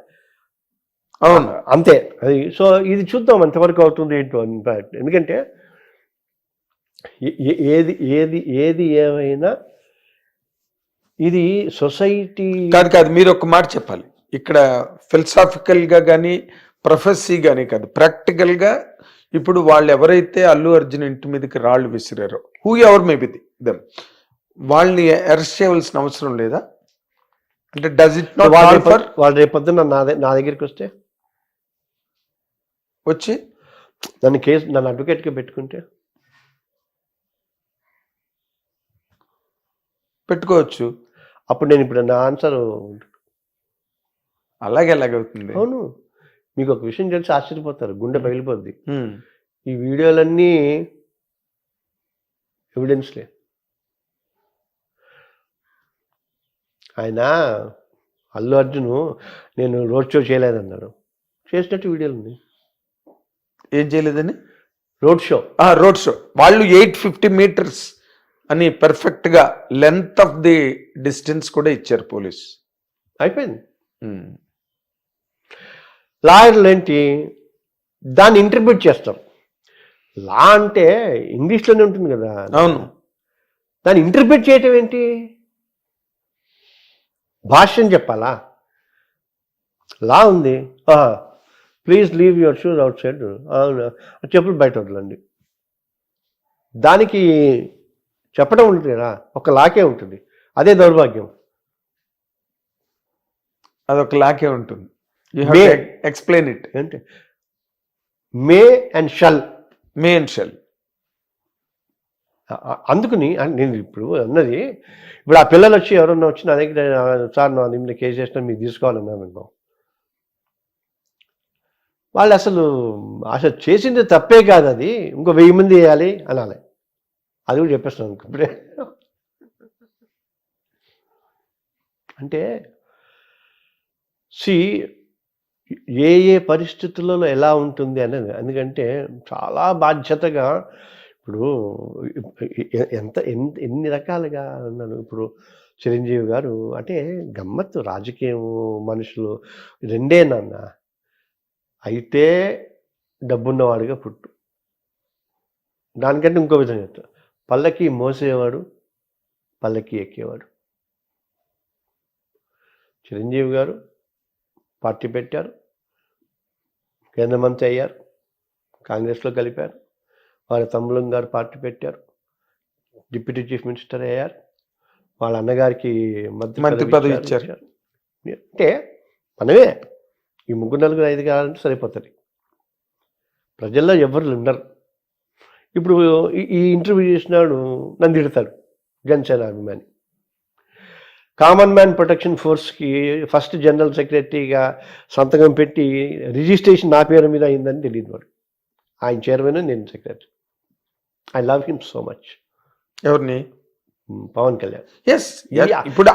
అవును, అంతే. అది సో ఇది చూద్దాం ఎంతవరకు అవుతుంది ఏంటో. ఎందుకంటే ఏది ఏమైనా ఇది సొసైటీ కాదు. మీరు ఒక మాట చెప్పాలి ఇక్కడ, ఫిలసాఫికల్గా కానీ ప్రొఫెసీ కానీ కాదు, ప్రాక్టికల్గా. ఇప్పుడు వాళ్ళు ఎవరైతే అల్లు అర్జున్ ఇంటి మీదకి రాళ్ళు విసిరారో, whoever may be them, వాళ్ళని అరెస్ట్ చేయవలసిన అవసరం లేదా? అంటే డస్ ఇట్ నాట్ వాళ్ళు రేపొద్దున నా దగ్గరికి వచ్చి నన్ను అడ్వకేట్గా పెట్టుకోవచ్చు. అప్పుడు నేను ఇప్పుడు నా ఆన్సర్ ఎలాగవుతుంది? అవును, మీకు ఒక విషయం తెలిసి ఆశ్చర్యపోతారు, గుండె పగిలిపోద్ది. ఈ వీడియోలన్నీ ఎవిడెన్స్లే. ఆయన అల్లు అర్జున్ నేను రోడ్ షో చేయలేదన్నాడు, చేసినట్టు వీడియోలు ఉన్నాయి. ఏం చేయలేదని? రోడ్ షో వాళ్ళు 850 meters అని పర్ఫెక్ట్గా లెంత్ ఆఫ్ ది డిస్టెన్స్ కూడా ఇచ్చారు పోలీస్. అయిపోయింది. లాయర్లు ఏంటి దాన్ని ఇంటర్ప్రిట్ చేస్తారు. లా అంటే ఇంగ్లీష్లోనే ఉంటుంది కదా. అవును, దాన్ని ఇంటర్ప్రిట్ చేయటం ఏంటి? భాష్యం చెప్పాలా? లా ఉంది, please leave your shoes out side, అవును చెప్పులు బయట వదలండి. దానికి చెప్పడం ఉంటుంది కదా, ఒక లాకే ఉంటుంది. అదే దౌర్భాగ్యం. అదొక లాకే ఉంటుంది. Explain it. అంటే మే అండ్ షల్. అందుకని నేను ఇప్పుడు అన్నది, ఇప్పుడు ఆ పిల్లలు వచ్చి ఎవరన్నా వచ్చి నా దగ్గర, సార్ నా నిన్న కేసు చేసినా మీకు తీసుకోవాలన్నాను, వాళ్ళు అసలు చేసింది తప్పే కాదు, అది ఇంకో 1000 మంది వేయాలి అనాలి. అది కూడా చెప్పేస్తున్నాను ఇప్పుడే. అంటే ఏ పరిస్థితులలో ఎలా ఉంటుంది అనేది. ఎందుకంటే చాలా బాధ్యతగా ఇప్పుడు ఎన్ని రకాలుగా అన్నాను. ఇప్పుడు చిరంజీవి గారు అంటే గమ్మత్తు, రాజకీయం మనుషులు రెండే నాన్న. అయితే డబ్బున్నవాడిగా పుట్టు, దానికంటే ఇంకో విధంగా చెప్తా, పల్లకి మోసేవాడు, పల్లకి ఎక్కేవాడు. చిరంజీవి గారు పార్టీ పెట్టారు, కేంద్ర మంత్రి అయ్యారు, కాంగ్రెస్లో కలిపారు. వాళ్ళ తమ్ములం గారు పార్టీ పెట్టారు, డిప్యూటీ చీఫ్ మినిస్టర్ అయ్యారు. వాళ్ళ అన్నగారికి మంత్రి పదవి ఇచ్చారు. అంటే మనమే ఈ 3-4-5 కావాలంటే సరిపోతుంది. ప్రజల్లో ఎవరు ఉండరు. ఇప్పుడు ఈ ఇంటర్వ్యూ చేసినాడు నన్ను తిడతాడు, జనసేన అభిమాని. కామన్ మ్యాన్ ప్రొటెక్షన్ ఫోర్స్కి ఫస్ట్ జనరల్ సెక్రటరీగా సంతకం పెట్టి రిజిస్ట్రేషన్ నా పేరు మీద అయిందని తెలియదు వాడు. ఆయన చైర్మన్, నేను secretary. I love him so much. ఎవరిని? పవన్ కళ్యాణ్. ఇప్పుడు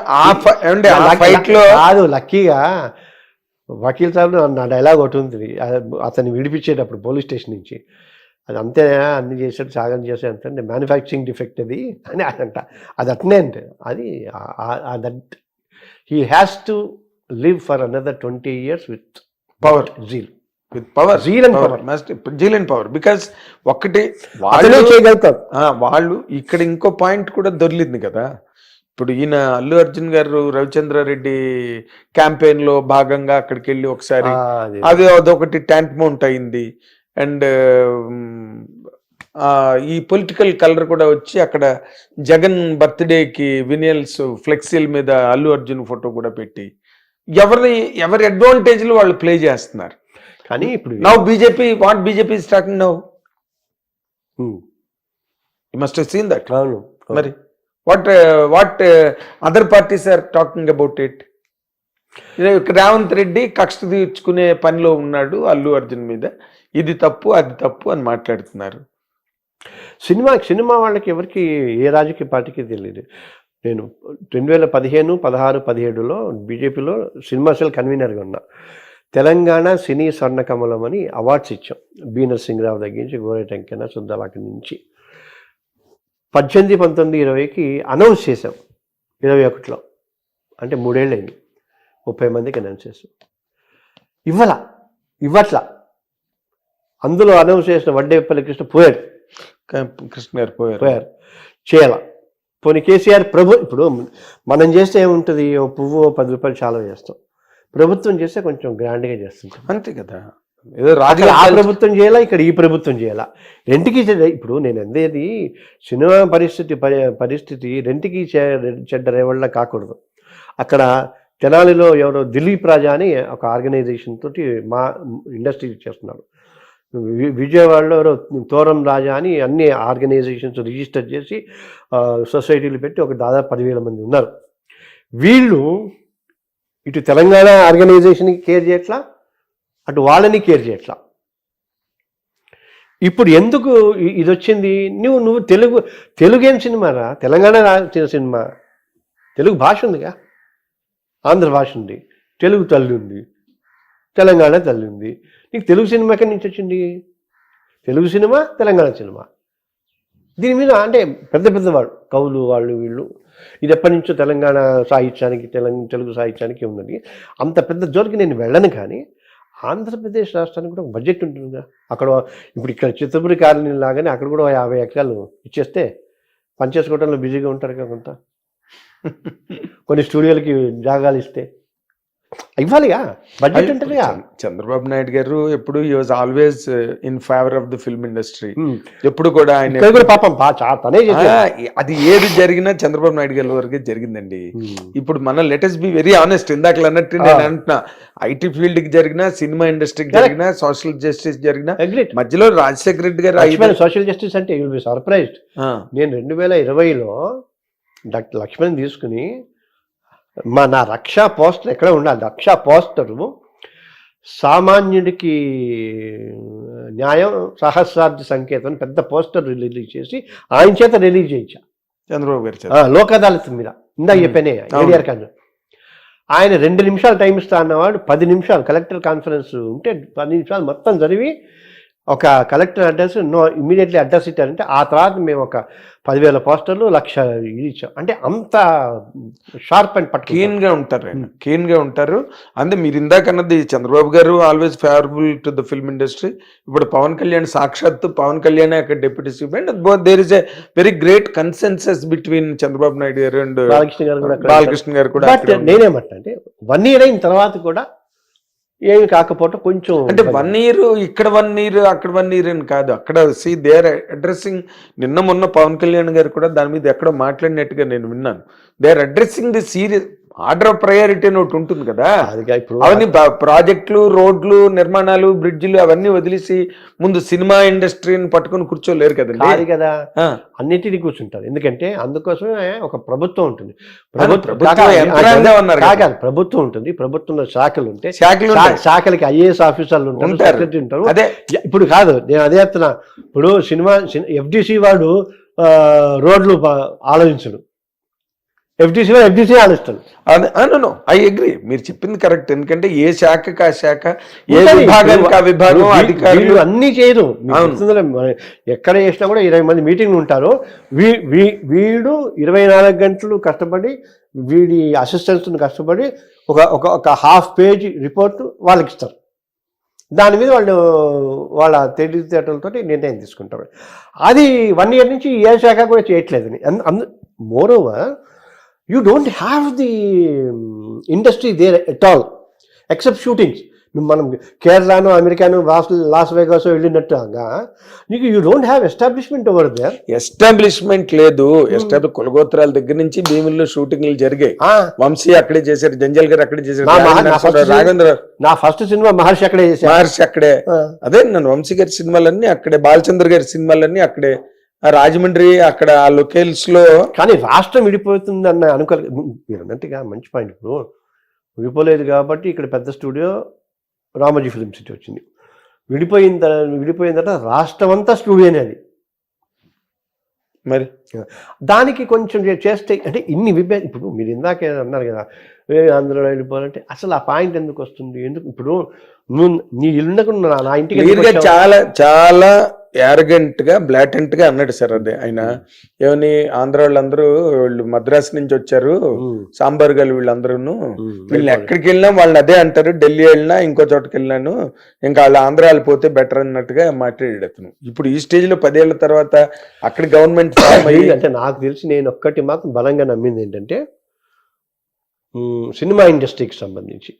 కాదు, లక్కీగా వకీల్ సాబ్ నా డైలాగ్ ఒకటి ఉంది, అతన్ని విడిపించేటప్పుడు పోలీస్ స్టేషన్ నుంచి. అది అంతే, అన్ని చేసాడు, సాగం చేసాడు అంటే మ్యానుఫ్యాక్చరింగ్ డిఫెక్ట్ అది అని అంట. అది అట్నే అంటే అది that he has to live for another 20 years with power, zeal. Zeal and power. Because ఒక్కటి వాళ్ళు చేయగలుగుతారు. వాళ్ళు ఇక్కడ ఇంకో పాయింట్ కూడా దొరికింది కదా. ఇప్పుడు ఈయన అల్లు అర్జున్ గారు రవిచంద్రారెడ్డి క్యాంపెయిన్ లో భాగంగా అక్కడికి వెళ్ళి ఒకసారి అదొకటి ట్యాంక్ మౌంట్ అయింది. అండ్ ఈ పొలిటికల్ కలర్ కూడా వచ్చి అక్కడ జగన్ బర్త్డేకి వినియల్స్ ఫ్లెక్సీల మీద అల్లు అర్జున్ ఫోటో కూడా పెట్టి ఎవరి అడ్వాంటేజ్లు వాళ్ళు ప్లే చేస్తున్నారు. కానీ ఇప్పుడు now BJP, what BJP is talking now, you must have seen that. మరి what other parties are talking about it. Revanth Reddy కక్ష తీర్చుకునే పనిలో ఉన్నాడు అల్లు అర్జున్ మీద, ఇది తప్పు అది తప్పు అని మాట్లాడుతున్నారు. సినిమా వాళ్ళకి ఎవరికి ఏ రాజకీయ పార్టీకి తెలియదు. నేను 2015, 16, 17లో బీజేపీలో సినిమా సెల్ కన్వీనర్గా ఉన్నా. తెలంగాణ సినీ స్వర్ణకమలం అని అవార్డ్స్ ఇచ్చాం. బి నరసింహరావు దగ్గర నుంచి గోరే టెంకన్న సుద్దాల నుంచి 18, 19, 20కి అనౌన్స్ చేసాం. 21లో అంటే 3 ఏళ్ళు అయింది. 30 మందికి అనౌన్స్ చేసాం. ఇవ్వట్లా. అందులో అనౌన్స్ చేసిన వడ్డేపల్లి కృష్ణ పోయాడు, కృష్ణ గారు పోయారు చేయాల. పోనీ కేసీఆర్ ఇప్పుడు మనం చేస్తే ఏముంటుంది, ఓ పువ్వు 10 రూపాయలు చాలా చేస్తాం. ప్రభుత్వం చేస్తే కొంచెం గ్రాండ్గా చేస్తుంటాం, అంతే కదా. ఏదో ఆ ప్రభుత్వం చేయాలా, ఇక్కడ ఈ ప్రభుత్వం చేయాలా, రెంట్కి. ఇప్పుడు నేను అందేది సినిమా పరిస్థితి రెంట్కి చెడ్డ రేవళ్ళ కాకూడదు. అక్కడ తెనాలిలో ఎవరో దిలీప్ రాజా అని ఒక ఆర్గనైజేషన్ తోటి మా ఇండస్ట్రీ చేస్తున్నాడు. విజయవాడలో ఎవరో తోరం రాజా అని అన్ని ఆర్గనైజేషన్స్ రిజిస్టర్ చేసి సొసైటీలు పెట్టి ఒక దాదాపు 10,000 మంది ఉన్నారు. వీళ్ళు ఇటు తెలంగాణ ఆర్గనైజేషన్కి కేర్ చేయట్లా, అటు వాళ్ళని కేర్ చేయట్లా. ఇప్పుడు ఎందుకు ఇది వచ్చింది? నువ్వు తెలుగేం సినిమారా, తెలంగాణ సినిమా, తెలుగు భాష ఉందిగా, ఆంధ్ర భాష ఉంది, తెలుగు తల్లి ఉంది, తెలంగాణ తల్లి ఉంది. నీకు తెలుగు సినిమా ఎక్కడి నుంచి వచ్చింది? Telugu cinema, Telangana cinema. దీని మీద అంటే పెద్దవాళ్ళు కవులు వాళ్ళు వీళ్ళు ఇది ఎప్పటి నుంచో తెలంగాణ సాహిత్యానికి తెలుగు సాహిత్యానికి ఉన్నది. అంత పెద్ద జోలికి నేను వెళ్ళను. కానీ ఆంధ్రప్రదేశ్ రాష్ట్రానికి కూడా ఒక బడ్జెట్ ఉంటుందిగా. అక్కడ ఇప్పుడు ఇక్కడ చిత్తూరు కాలనీ లాగానే అక్కడ కూడా 50 ఎకరాలు ఇచ్చేస్తే పనిచేసుకోవడంలో బిజీగా ఉంటారు కదా. కొంత కొన్ని స్టూడియోలకి జాగాలు ఇస్తే ఇవ్వాలిగా, బడ్జెట్ ఉంటుందిగా. చంద్రబాబు నాయుడు గారు ఎప్పుడు he was always in favour of the film industry. ఎప్పుడు కూడా ఆయన పాపం అది ఏది జరిగినా చంద్రబాబు నాయుడు గారి వరకే జరిగిందండి. ఇప్పుడు మనం లెటెస్ట్ బి వెరీ ఆనెస్ట్. ఇందాక అన్నట్టు నేను అంటున్నా, ఐటీ ఫీల్డ్ కి జరిగినా, సినిమా ఇండస్ట్రీకి జరిగినా, సోషల్ జస్టిస్ జరిగినా, మధ్యలో రాజశేఖర రెడ్డి గారు సోషల్ జస్టిస్ అంటే యూ విల్ బి సర్ప్రైజ్డ్. నేను 2020లో డాక్టర్ లక్ష్మణ్ తీసుకుని నా రక్షా పోస్టర్ ఎక్కడ ఉండాలి, రక్షా పోస్టరు సామాన్యుడికి న్యాయం సహస్రాబ్ది సంకేతం పెద్ద పోస్టర్ రిలీజ్ చేసి ఆయన చేత రిలీజ్ చేయించా. చంద్రబాబు గారు లోక్ అదాలత్ మీద ఇందాక చెప్పానే ఏడిఆర్ ఖాన్. ఆయన 2 నిమిషాలు టైం ఇస్తా అన్నవాడు 10 నిమిషాలు కలెక్టర్ కాన్ఫరెన్స్ ఉంటే 10 నిమిషాలు మొత్తం జరిగి ఒక collector address no immediately address ఇచ్చారంటే ఆ తర్వాత మేము ఒక 10,000 పోస్టర్లు 1,00,000 ఇది ఇచ్చాం. అంటే అంత షార్ప్ అండ్ పట్టు కీన్ గా ఉంటారు, కీన్ గా ఉంటారు. అంటే మీరు ఇందాక అన్నది Chandrababu garu always favourable to the film industry. ఇప్పుడు పవన్ కళ్యాణ్ సాక్షాత్ పవన్ కళ్యాణ్ అక్కడ deputy CM. There is a very great consensus between Chandrababu Naidu garu and Balakrishna గారు కూడా. బట్ నేనేమంటా అంటే 1 year అయిన తర్వాత కూడా ఏమి కాకపోవటం కొంచెం అంటే 1 year ఇక్కడ 1 year అక్కడ 1 year అని కాదు. అక్కడ సి దే ఆర్ అడ్రస్సింగ్. నిన్న మొన్న పవన్ కళ్యాణ్ గారు కూడా దాని మీద ఎక్కడో మాట్లాడినట్టుగా నేను విన్నాను. They are addressing the serious order of priority అని ఒకటి ఉంటుంది కదా. అవన్నీ ప్రాజెక్టులు, రోడ్లు, నిర్మాణాలు, బ్రిడ్జిలు అవన్నీ వదిలేసి ముందు సినిమా ఇండస్ట్రీని పట్టుకుని కూర్చోలేరు కదండి. కాదు కదా, అన్నిటినీ కూర్చుంటారు. ఎందుకంటే అందుకోసమే ఒక ప్రభుత్వం ఉంటుంది. ప్రభుత్వం ఉంటుంది, ప్రభుత్వంలో శాఖలు ఉంటాయి, శాఖలకి ఐఏఎస్ ఆఫీసర్లు ఉంటారు. అదే ఇప్పుడు కాదు, నేను అదే చెప్తున్నా. ఇప్పుడు సినిమా ఎఫ్డిసి వాడు రోడ్లు ఆలోచించడు, ఎఫ్డిసి ఆలోచిస్తాడు. ఐ అగ్రీ, మీరు చెప్పింది కరెక్ట్. ఎందుకంటే ఏ శాఖకి ఆ శాఖ, ఏ విభాగానికి ఆ విభాగం, అధికారులు అన్ని చేయరు. ఎక్కడ చేసినా కూడా 20 మంది మీటింగ్లు ఉంటారు. వీడు 24 గంటలు కష్టపడి వీడి అసిస్టెంట్స్ కష్టపడి ఒక ½ page రిపోర్ట్ వాళ్ళకి ఇస్తారు. దాని మీద వాళ్ళ తెలివితేటలతో నిర్ణయం తీసుకుంటారు. అది 1 year నుంచి ఏ శాఖ కూడా చేయట్లేదని. More over you don't have the industry there at all except shootings. మనం కేరళను, అమెరికాను, లాస్ వేగాస్ వెళ్ళినట్టుగా నీకు you don't have establishment over there. Establishment లేదు. కులగోత్రాల దగ్గర నుంచి భీముల్లో షూటింగ్లు జరిగాయి. వంశీ అక్కడే చేశారు, జంజల్ గారు అక్కడే చేశారు, రాఘవేంద్ర. నా ఫస్ట్ సినిమా మహర్షి అక్కడే చేశారు. మహర్షి అక్కడే. అదే నన్ను వంశీ గారి సినిమాలన్నీ అక్కడే, బాలచంద్ర గారి సినిమాలన్నీ అక్కడే, రాజమండ్రి అక్కడ ఆ లొకేల్స్ లో. కానీ రాష్ట్రం విడిపోతుంది అన్న అనుకోలేదు మీరు అన్నట్టుగా. మంచి పాయింట్. ఇప్పుడు విడిపోలేదు కాబట్టి ఇక్కడ పెద్ద స్టూడియో రామోజీ ఫిల్మ్ సిటీ వచ్చింది. విడిపోయిన తర్వాత రాష్ట్రం అంతా స్టూడియోనే అది. మరి దానికి కొంచెం చేస్తే అంటే ఇన్ని ఇప్పుడు మీరు ఇందాకే అన్నారు కదా, ఆంధ్రలో వెళ్ళిపోవాలంటే అసలు ఆ పాయింట్ ఎందుకు వస్తుంది? ఎందుకు ఇప్పుడు నువ్వు నీ ఇల్లుండకుండా నా ఇంటికి చాలా చాలా యారగెంట్ గా, బ్లాటెంట్ గా అన్నాడు సార్. అదే ఆయన ఏమని, ఆంధ్ర వాళ్ళందరూ వీళ్ళు మద్రాసు నుంచి వచ్చారు, సాంబార్ గారు వీళ్ళందరూ, వీళ్ళు ఎక్కడికి వెళ్ళినా వాళ్ళు అదే అంటారు. ఢిల్లీ వెళ్ళినా ఇంకో చోటకి వెళ్ళినాను, ఇంకా వాళ్ళు ఆంధ్ర వాళ్ళు పోతే బెటర్ అన్నట్టుగా మాట్లాడాడు అతను. ఇప్పుడు ఈ స్టేజ్ లో 10 ఏళ్ల తర్వాత అక్కడ గవర్నమెంట్ ఫామ్ అయ్యి, అంటే నాకు తెలిసి నేను ఒక్కటి మాత్రం బలంగా నమ్మింది ఏంటంటే, సినిమా ఇండస్ట్రీకి సంబంధించి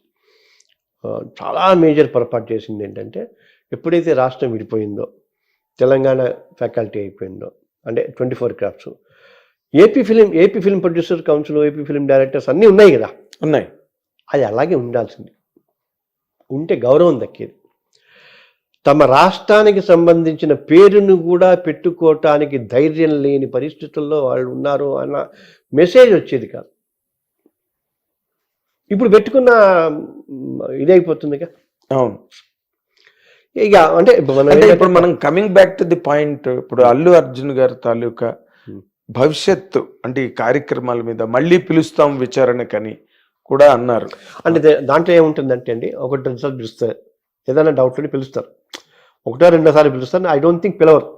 చాలా మేజర్ పొరపాటు చేసింది ఏంటంటే, ఎప్పుడైతే రాష్ట్రం విడిపోయిందో, తెలంగాణ ఫ్యాకల్టీ అయిపోయిందో, అంటే 24 crafts, AP film producer council, AP film directors అన్నీ ఉన్నాయి కదా, ఉన్నాయి. అది అలాగే ఉండాల్సింది. ఉంటే గౌరవం దక్కేది. తమ రాష్ట్రానికి సంబంధించిన పేరును కూడా పెట్టుకోవటానికి ధైర్యం లేని పరిస్థితుల్లో వాళ్ళు ఉన్నారు అన్న మెసేజ్ వచ్చేది కాదు. ఇప్పుడు పెట్టుకున్న ఇదైపోతుందిగా. అవును. ఇక అంటే ఇప్పుడు మనం coming back to the point, ఇప్పుడు అల్లు అర్జున్ గారి తాలూకా భవిష్యత్తు అంటే ఈ కార్యక్రమాల మీద మళ్ళీ పిలుస్తాం విచారణకని కూడా అన్నారు. అంటే దాంట్లో ఏముంటుందంటే అండి, 1-2 సార్లు పిలుస్తారు, ఏదైనా డౌట్ ఉంటే పిలుస్తారు, 1-2 సార్లు పిలుస్తారు. ఐ డోంట్ థింక్ పిలవరు.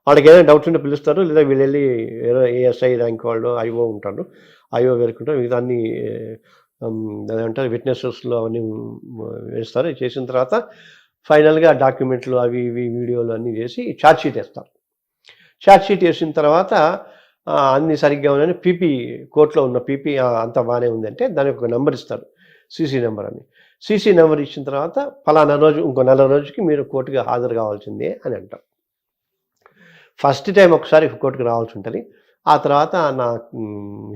వాళ్ళకి ఏదైనా డౌట్స్ ఉంటే పిలుస్తారు, లేదా వీళ్ళు వెళ్ళి ఏఎస్ఐ ర్యాంక్ వాళ్ళు ఐఓ ఉంటారు, ఐఓ వేరుకుంటారు, మిగతా అన్ని ఏమంటారు విట్నెసెస్లో అవన్నీ వేస్తారు. చేసిన తర్వాత ఫైనల్గా డాక్యుమెంట్లు అవి ఇవి వీడియోలు అన్నీ చేసి ఛార్జ్ షీట్ వేస్తారు. ఛార్జ్ షీట్ వేసిన తర్వాత అన్ని సరిగ్గా ఉన్నాయని పీపీ, కోర్టులో ఉన్న పీపీ అంతా బాగానే ఉందంటే దానికి ఒక నెంబర్ ఇస్తారు, సీసీ నెంబర్ అని. సీసీ నెంబర్ ఇచ్చిన తర్వాత ఫలానా రోజు, ఇంకో 4 రోజుకి మీరు కోర్టుగా హాజరు కావాల్సిందే అని అంటారు. ఫస్ట్ టైం ఒకసారి కోర్టుకు రావాల్సి ఉంటుంది. ఆ తర్వాత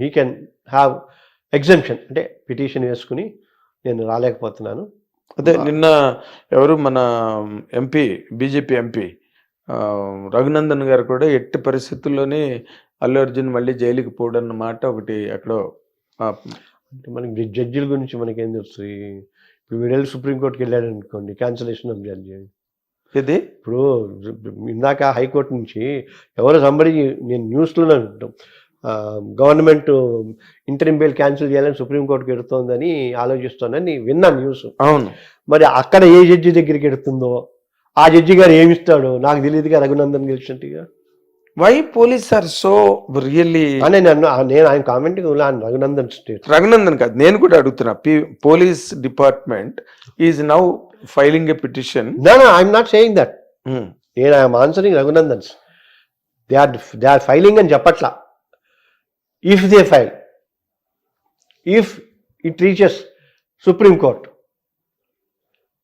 హీ కెన్ హ్యావ్ ఎగ్జంప్షన్, అంటే పిటిషన్ వేసుకుని నేను రాలేకపోతున్నాను. అదే నిన్న ఎవరు మన ఎంపీ, బీజేపీ ఎంపీ రఘునందన్ గారు కూడా ఎట్టి పరిస్థితుల్లోనే అల్లు అర్జున్ మళ్ళీ జైలుకి పోవడన్న మాట ఒకటి ఎక్కడో. అంటే మనకి జడ్జిల గురించి మనకేం తెలుస్తుంది? ఇప్పుడు వీడెళ్ళి సుప్రీంకోర్టుకి వెళ్ళాడు అనుకోండి, క్యాన్సలేషన్ ఆఫ్ జడ్జి. ఇది ఇప్పుడు ఇందాక హైకోర్టు నుంచి ఎవరో సంబడి, నేను న్యూస్లోనే ఉంటాం, గవర్నమెంట్ ఇంటరిమ్ బెయిల్ క్యాన్సిల్ చేయాలని సుప్రీంకోర్టుకి ఎడుతోందని ఆలోచిస్తోందని విన్నాను న్యూస్. అవును. మరి అక్కడ ఏ జడ్జి దగ్గరికి ఎడుతుందో ఆ జడ్జి గారు ఏమిస్తాడు నాకు తెలియదుగా, రఘునందన్ గెలిచినట్టుగా. Why police are so really నేను ఆయన కామెంట్ రఘునందన్ స్టేట్, రఘునందన్ కాదు, నేను కూడా అడుగుతున్నా. Police department is now filing a petition. No I'm not saying that, నేను I'm answering Raghunandan's. They are filing అని చెప్పట్లా. If they file, if it reaches Supreme Court,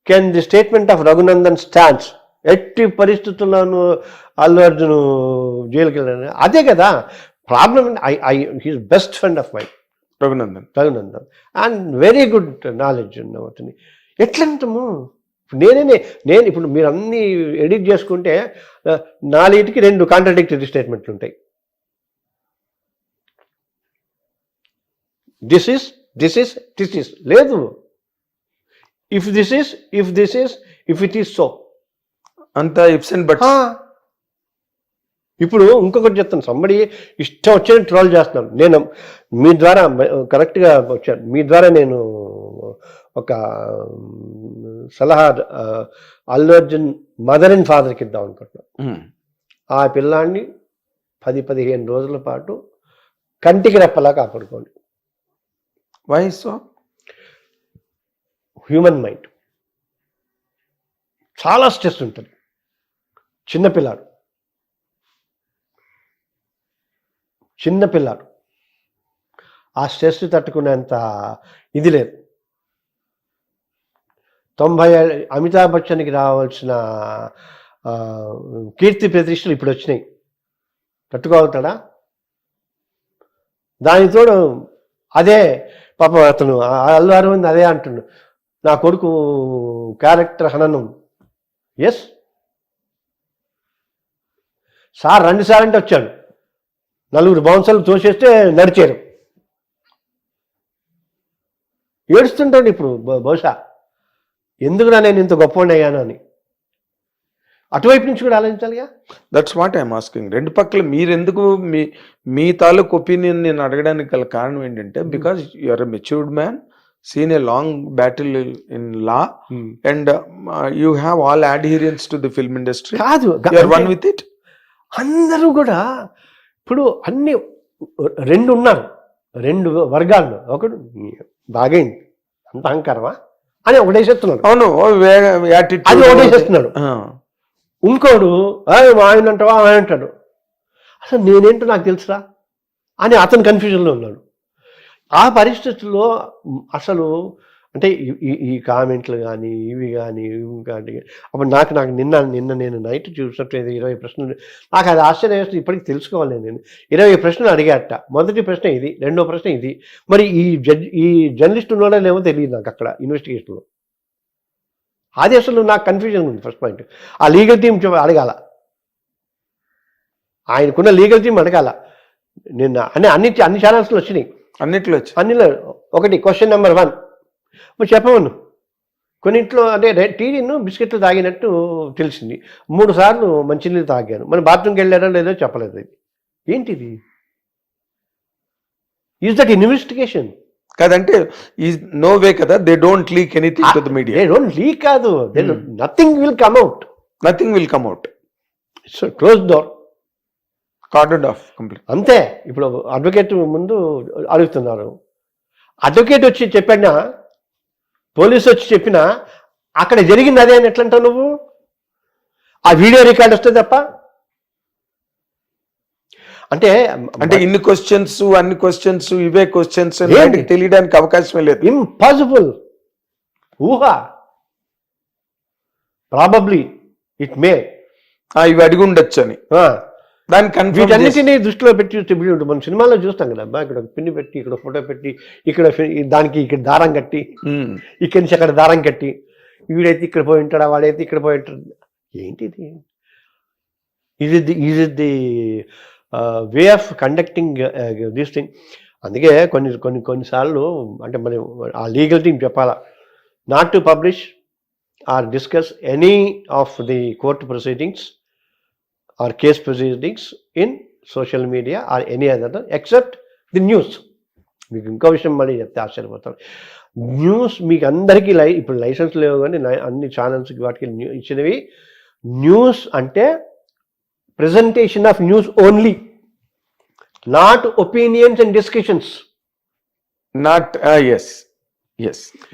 can the statement of Raghunandan stands? ఎట్టి పరిస్థితుల్లోనూ అల్లు అర్జున్ జైలుకి వెళ్ళాను, అదే కదా problem. He's best friend of mind Raghunandan and very good knowledge ఉన్నవాటిని. ఎట్లంటాము నేను ఇప్పుడు మీరు అన్ని ఎడిట్ చేసుకుంటే 4కి 2 కాంట్రడిక్టరీ స్టేట్మెంట్లు ఉంటాయి. దిస్ ఇస్ లేదు. ఇఫ్ ఇట్ ఈస్ సో అంతా ఇఫ్స్ అండ్ బట్స్. ఇప్పుడు ఇంకొకటి చెప్తాను, సంబడి ఇష్టం వచ్చిన ట్రోల్ చేస్తున్నాను. నేను మీ ద్వారా కరెక్ట్గా వచ్చాను, మీ ద్వారా నేను ఒక సలహా అల్లు అర్జున్ మదర్ అండ్ ఫాదర్కి ఇద్దాం అనుకుంటున్నాను. ఆ పిల్లాన్ని 10-15 రోజుల పాటు కంటికి రెప్పలా కాపాడుకోండి. Why so? హ్యూమన్ మైండ్ చాలా స్ట్రెస్ ఉంటుంది. చిన్నపిల్లాడు ఆ స్ట్రెస్ తట్టుకునేంత ఇది లేదు. 90 అమితాబ్ బచ్చన్కి రావాల్సిన కీర్తి ప్రతిష్టలు ఇప్పుడు వచ్చినాయి, తట్టుకోగలుగుతాడా? దానితోడు అదే పాపం అతను అల్లు అరవింద్ అదే అంటుండు, నా కొడుకు క్యారెక్టర్ హననం. ఎస్ సార్ 2 సార్లు అంటే వచ్చాడు, 4 బౌన్సర్లు తోసేస్తే నడిచారు, ఏడుస్తుంటాడు ఇప్పుడు. బహుశా ఎందుకురా నేను ఇంత గొప్పవాడిని అయ్యాను అని అటువైపు నుంచి కూడా ఆలోచించాలిగా. That's what I'm asking. 2 పక్కల మీరెందుకు మీ తాలూకు ఒపీనియన్ నేను అడగడానికి గల కారణం ఏంటంటే, because you are a matured man, seen a long battle in law, and you have all adherence to the film industry. కాదు, you are one with it. అందరూ కూడా ఇప్పుడు అన్ని 2 ఉన్నారు, 2 వర్గాలు. ఒకడు బాగైంది అంత అహంకారమా అని ఒకటేసేస్తున్నాడు, అవును, అది ఒకటేసేస్తున్నాడు. ఇంకోడు ఆయన అంటావా ఆయన అంటాడు, అసలు నేనేంటో నాకు తెలుసురా అని అతను కన్ఫ్యూజన్లో ఉన్నాడు. ఆ పరిస్థితుల్లో అసలు అంటే ఈ కామెంట్లు కానీ ఇవి కానీ అప్పుడు నాకు నిన్న నేను నైట్ చూసినట్టు 20 ప్రశ్నలు నాకు అది ఆశ్చర్యం వేస్తుంది. ఇప్పటికి తెలుసుకోవాలి. నేను 20 ప్రశ్నలు అడిగాట. మొదటి ప్రశ్న ఇది, రెండో ప్రశ్న ఇది. మరి ఈ జర్నలిస్ట్ ఉన్నాడో లేమో తెలియదు నాకు అక్కడ ఇన్వెస్టిగేషన్లో. అది అసలు నాకు కన్ఫ్యూజన్ ఉంది. ఫస్ట్ పాయింట్, ఆ లీగల్ టీం అడగాల, ఆయనకున్న లీగల్ టీం అడగాల. నిన్న అన్ని ఛానల్స్లో వచ్చినాయి, అన్నిలో ఒకటి క్వశ్చన్ నెంబర్ 1 మరి చెప్పమను. కొన్నింట్లో అంటే టీను బిస్కెట్లు తాగినట్టు తెలిసింది, 3 సార్లు మంచినీళ్ళు తాగాను, మరి బాత్రూమ్కి వెళ్ళారో లేదో చెప్పలేదు. ఇది ఏంటిది? ఈజ్ దట్ ఇన్వెస్టిగేషన్ కాదంటే నో వే కదా, they don't leak anything to the media. They don't leak కాదు, nothing will come out. So close door, corded off complete, అంతే. ఇప్పుడు అడ్వకేట్ ముందు అడుగుతున్నారు, అడ్వకేట్ వచ్చి చెప్పినా, పోలీసు వచ్చి చెప్పినా అక్కడ జరిగింది అదే అని ఎట్లంటావు నువ్వు? ఆ వీడియో రికార్డ్ వస్తే తప్ప. అంటే ఇన్ని క్వశ్చన్స్ అన్ని క్వశ్చన్స్ ఇవే క్వశ్చన్స్ తెలియడానికి అవకాశమే లేదు. ఇంపాసిబుల్. ఊహా, ప్రాబబ్లీ ఇట్ మే ఇవి అడిగి ఉండొచ్చు అని దానికి వీటన్నిటినీ దృష్టిలో పెట్టి మనం సినిమాలో చూస్తాం కదా, ఇక్కడ ఒక పిన్ని పెట్టి, ఇక్కడ ఫోటో పెట్టి, ఇక్కడ దానికి ఇక్కడ దారం కట్టి, ఇక్కడి నుంచి అక్కడ దారం కట్టి, వీడైతే ఇక్కడ పోయి ఉంటాడా, వాడైతే ఇక్కడ పోయి ఉంటాడు. ఏంటిది? Is it the way of conducting this thing? అందుకే కొన్నిసార్లు అంటే మనం ఆ లీగల్ టీం చెప్పాలా, not to publish or discuss any of the court proceedings or case proceedings in social media or any other except the news. మీకు ఇంకో విషయం మళ్ళీ చెప్తే ఆశ్చర్యపోతారు. న్యూస్ మీకు అందరికీ ఇప్పుడు లైసెన్స్ లేవు కానీ అన్ని ఛానల్స్కి వాటికి ఇచ్చినవి న్యూస్ అంటే presentation of news only, not opinions and discussions.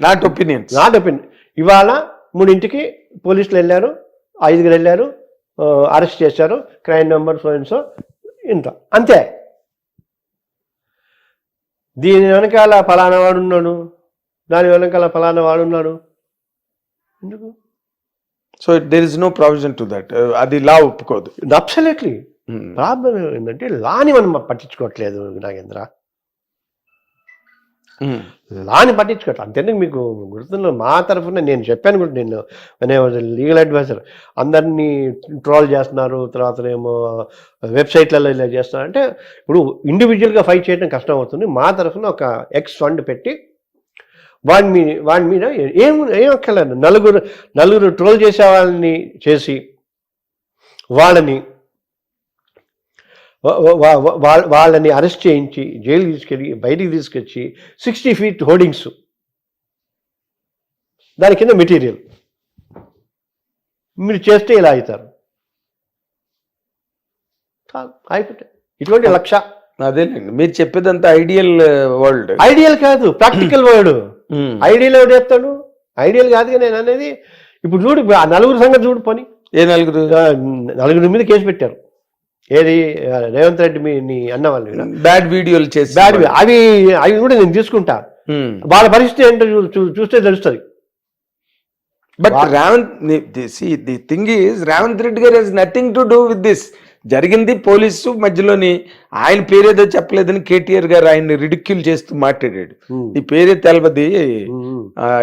Not opinions. ఇవాళ 3 పోలీసులు వెళ్ళారు, 5 వెళ్ళారు, అరెస్ట్ చేశారు, crime number so and so ఇంత, అంతే. దీని వెనకాల ఫలానా వాడు ఉన్నాడు, దాని వెనకాల ఫలానా వాడు ఉన్నాడు, ఎందుకు? So there is no provision to that. అది లా ఒప్పుకోదు. అబ్సల్యూట్లీ. ప్రాబ్లం ఏంటంటే లాని మనం పట్టించుకోవట్లేదు నాగేంద్ర, లాని పట్టించుకోవట్లేదు. అంతేందుకు మీకు గుర్తుందో మా తరఫున నేను చెప్పాను కూడా, నేను లీగల్ అడ్వైజర్, అందరినీ ట్రోల్ చేస్తున్నారు, తర్వాత ఏమో వెబ్సైట్లలో ఇలా చేస్తున్నారు అంటే ఇప్పుడు ఇండివిజువల్గా ఫైట్ చేయడం కష్టం అవుతుంది. మా తరఫున ఒక ఎక్స్ ఫండ్ పెట్టి వాడి మీద ఏం అక్కర్లేదు, నలుగురు ట్రోల్ చేసే వాళ్ళని చేసి వాళ్ళని అరెస్ట్ చేయించి జైలు తీసుకెళ్ళి బయటికి తీసుకొచ్చి 60 feet హోర్డింగ్స్, దాని కింద మెటీరియల్ మీరు చేస్తే ఇలా అవుతారు, అయిపోతాయి. ఇటువంటి 1,00,000. అదేనండి మీరు చెప్పేదంతా ఐడియల్ వరల్డ్. ఐడియల్ కాదు, ప్రాక్టికల్ వరల్డ్. ఐడియల్ ఎవడు చెప్తాడు? ఐడియల్ కాదుగా నేను అనేది. ఇప్పుడు చూడు, ఆ 9 సంగతి చూడు. పని ఏ 9 మీద కేసు పెట్టారు. ఏది రేవంత్ రెడ్డి మీ అన్న వాళ్ళు బ్యాడ్ వీడియోలు చేసి, అవి కూడా నేను తీసుకుంటా. వాళ్ళ పరిస్థితి ఏంటో చూస్తే తెలుస్తుంది. But the thing is Revanth Reddy garu he's nothing to do with this. జరిగింది పోలీసు మధ్యలోని, ఆయన పేరేదో చెప్పలేదని కేటీఆర్ గారు ఆయన్ని రిడిక్యూల్ చేస్తూ మాట్లాడాడు. నీ పేరే తెలవది,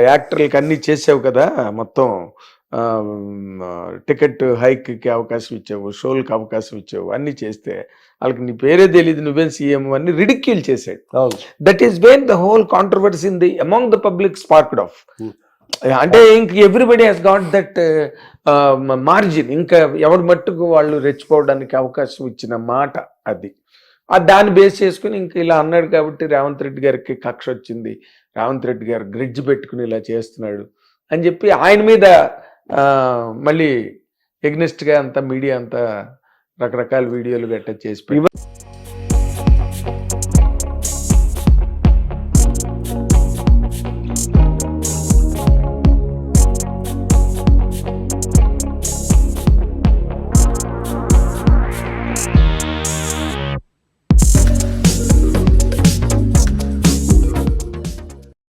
యాక్టర్లకి అన్ని చేసావు కదా, మొత్తం టికెట్ హైక్కి అవకాశం ఇచ్చావు, షోలకు అవకాశం ఇచ్చావు, అన్ని చేస్తే వాళ్ళకి నీ పేరే తెలియదు, నువ్వేం సీఎం అని రిడిక్యూల్ చేశాడు. That is when the whole controversy in the among the public sparked off. అంటే ఇంక everybody he's got that margin. ఇంకా ఎవరి మట్టుకు వాళ్ళు రెచ్చిపోవడానికి అవకాశం ఇచ్చిన మాట అది. దాన్ని బేస్ చేసుకుని ఇంక ఇలా అన్నాడు కాబట్టి రేవంత్ రెడ్డి గారికి కక్ష వచ్చింది, రేవంత్ రెడ్డి గారు గ్రిడ్జ్ పెట్టుకుని ఇలా చేస్తున్నాడు అని చెప్పి ఆయన మీద మళ్ళీ ఎగ్నెస్ట్గా అంతా మీడియా అంతా రకరకాల వీడియోలు గట్ట చేసి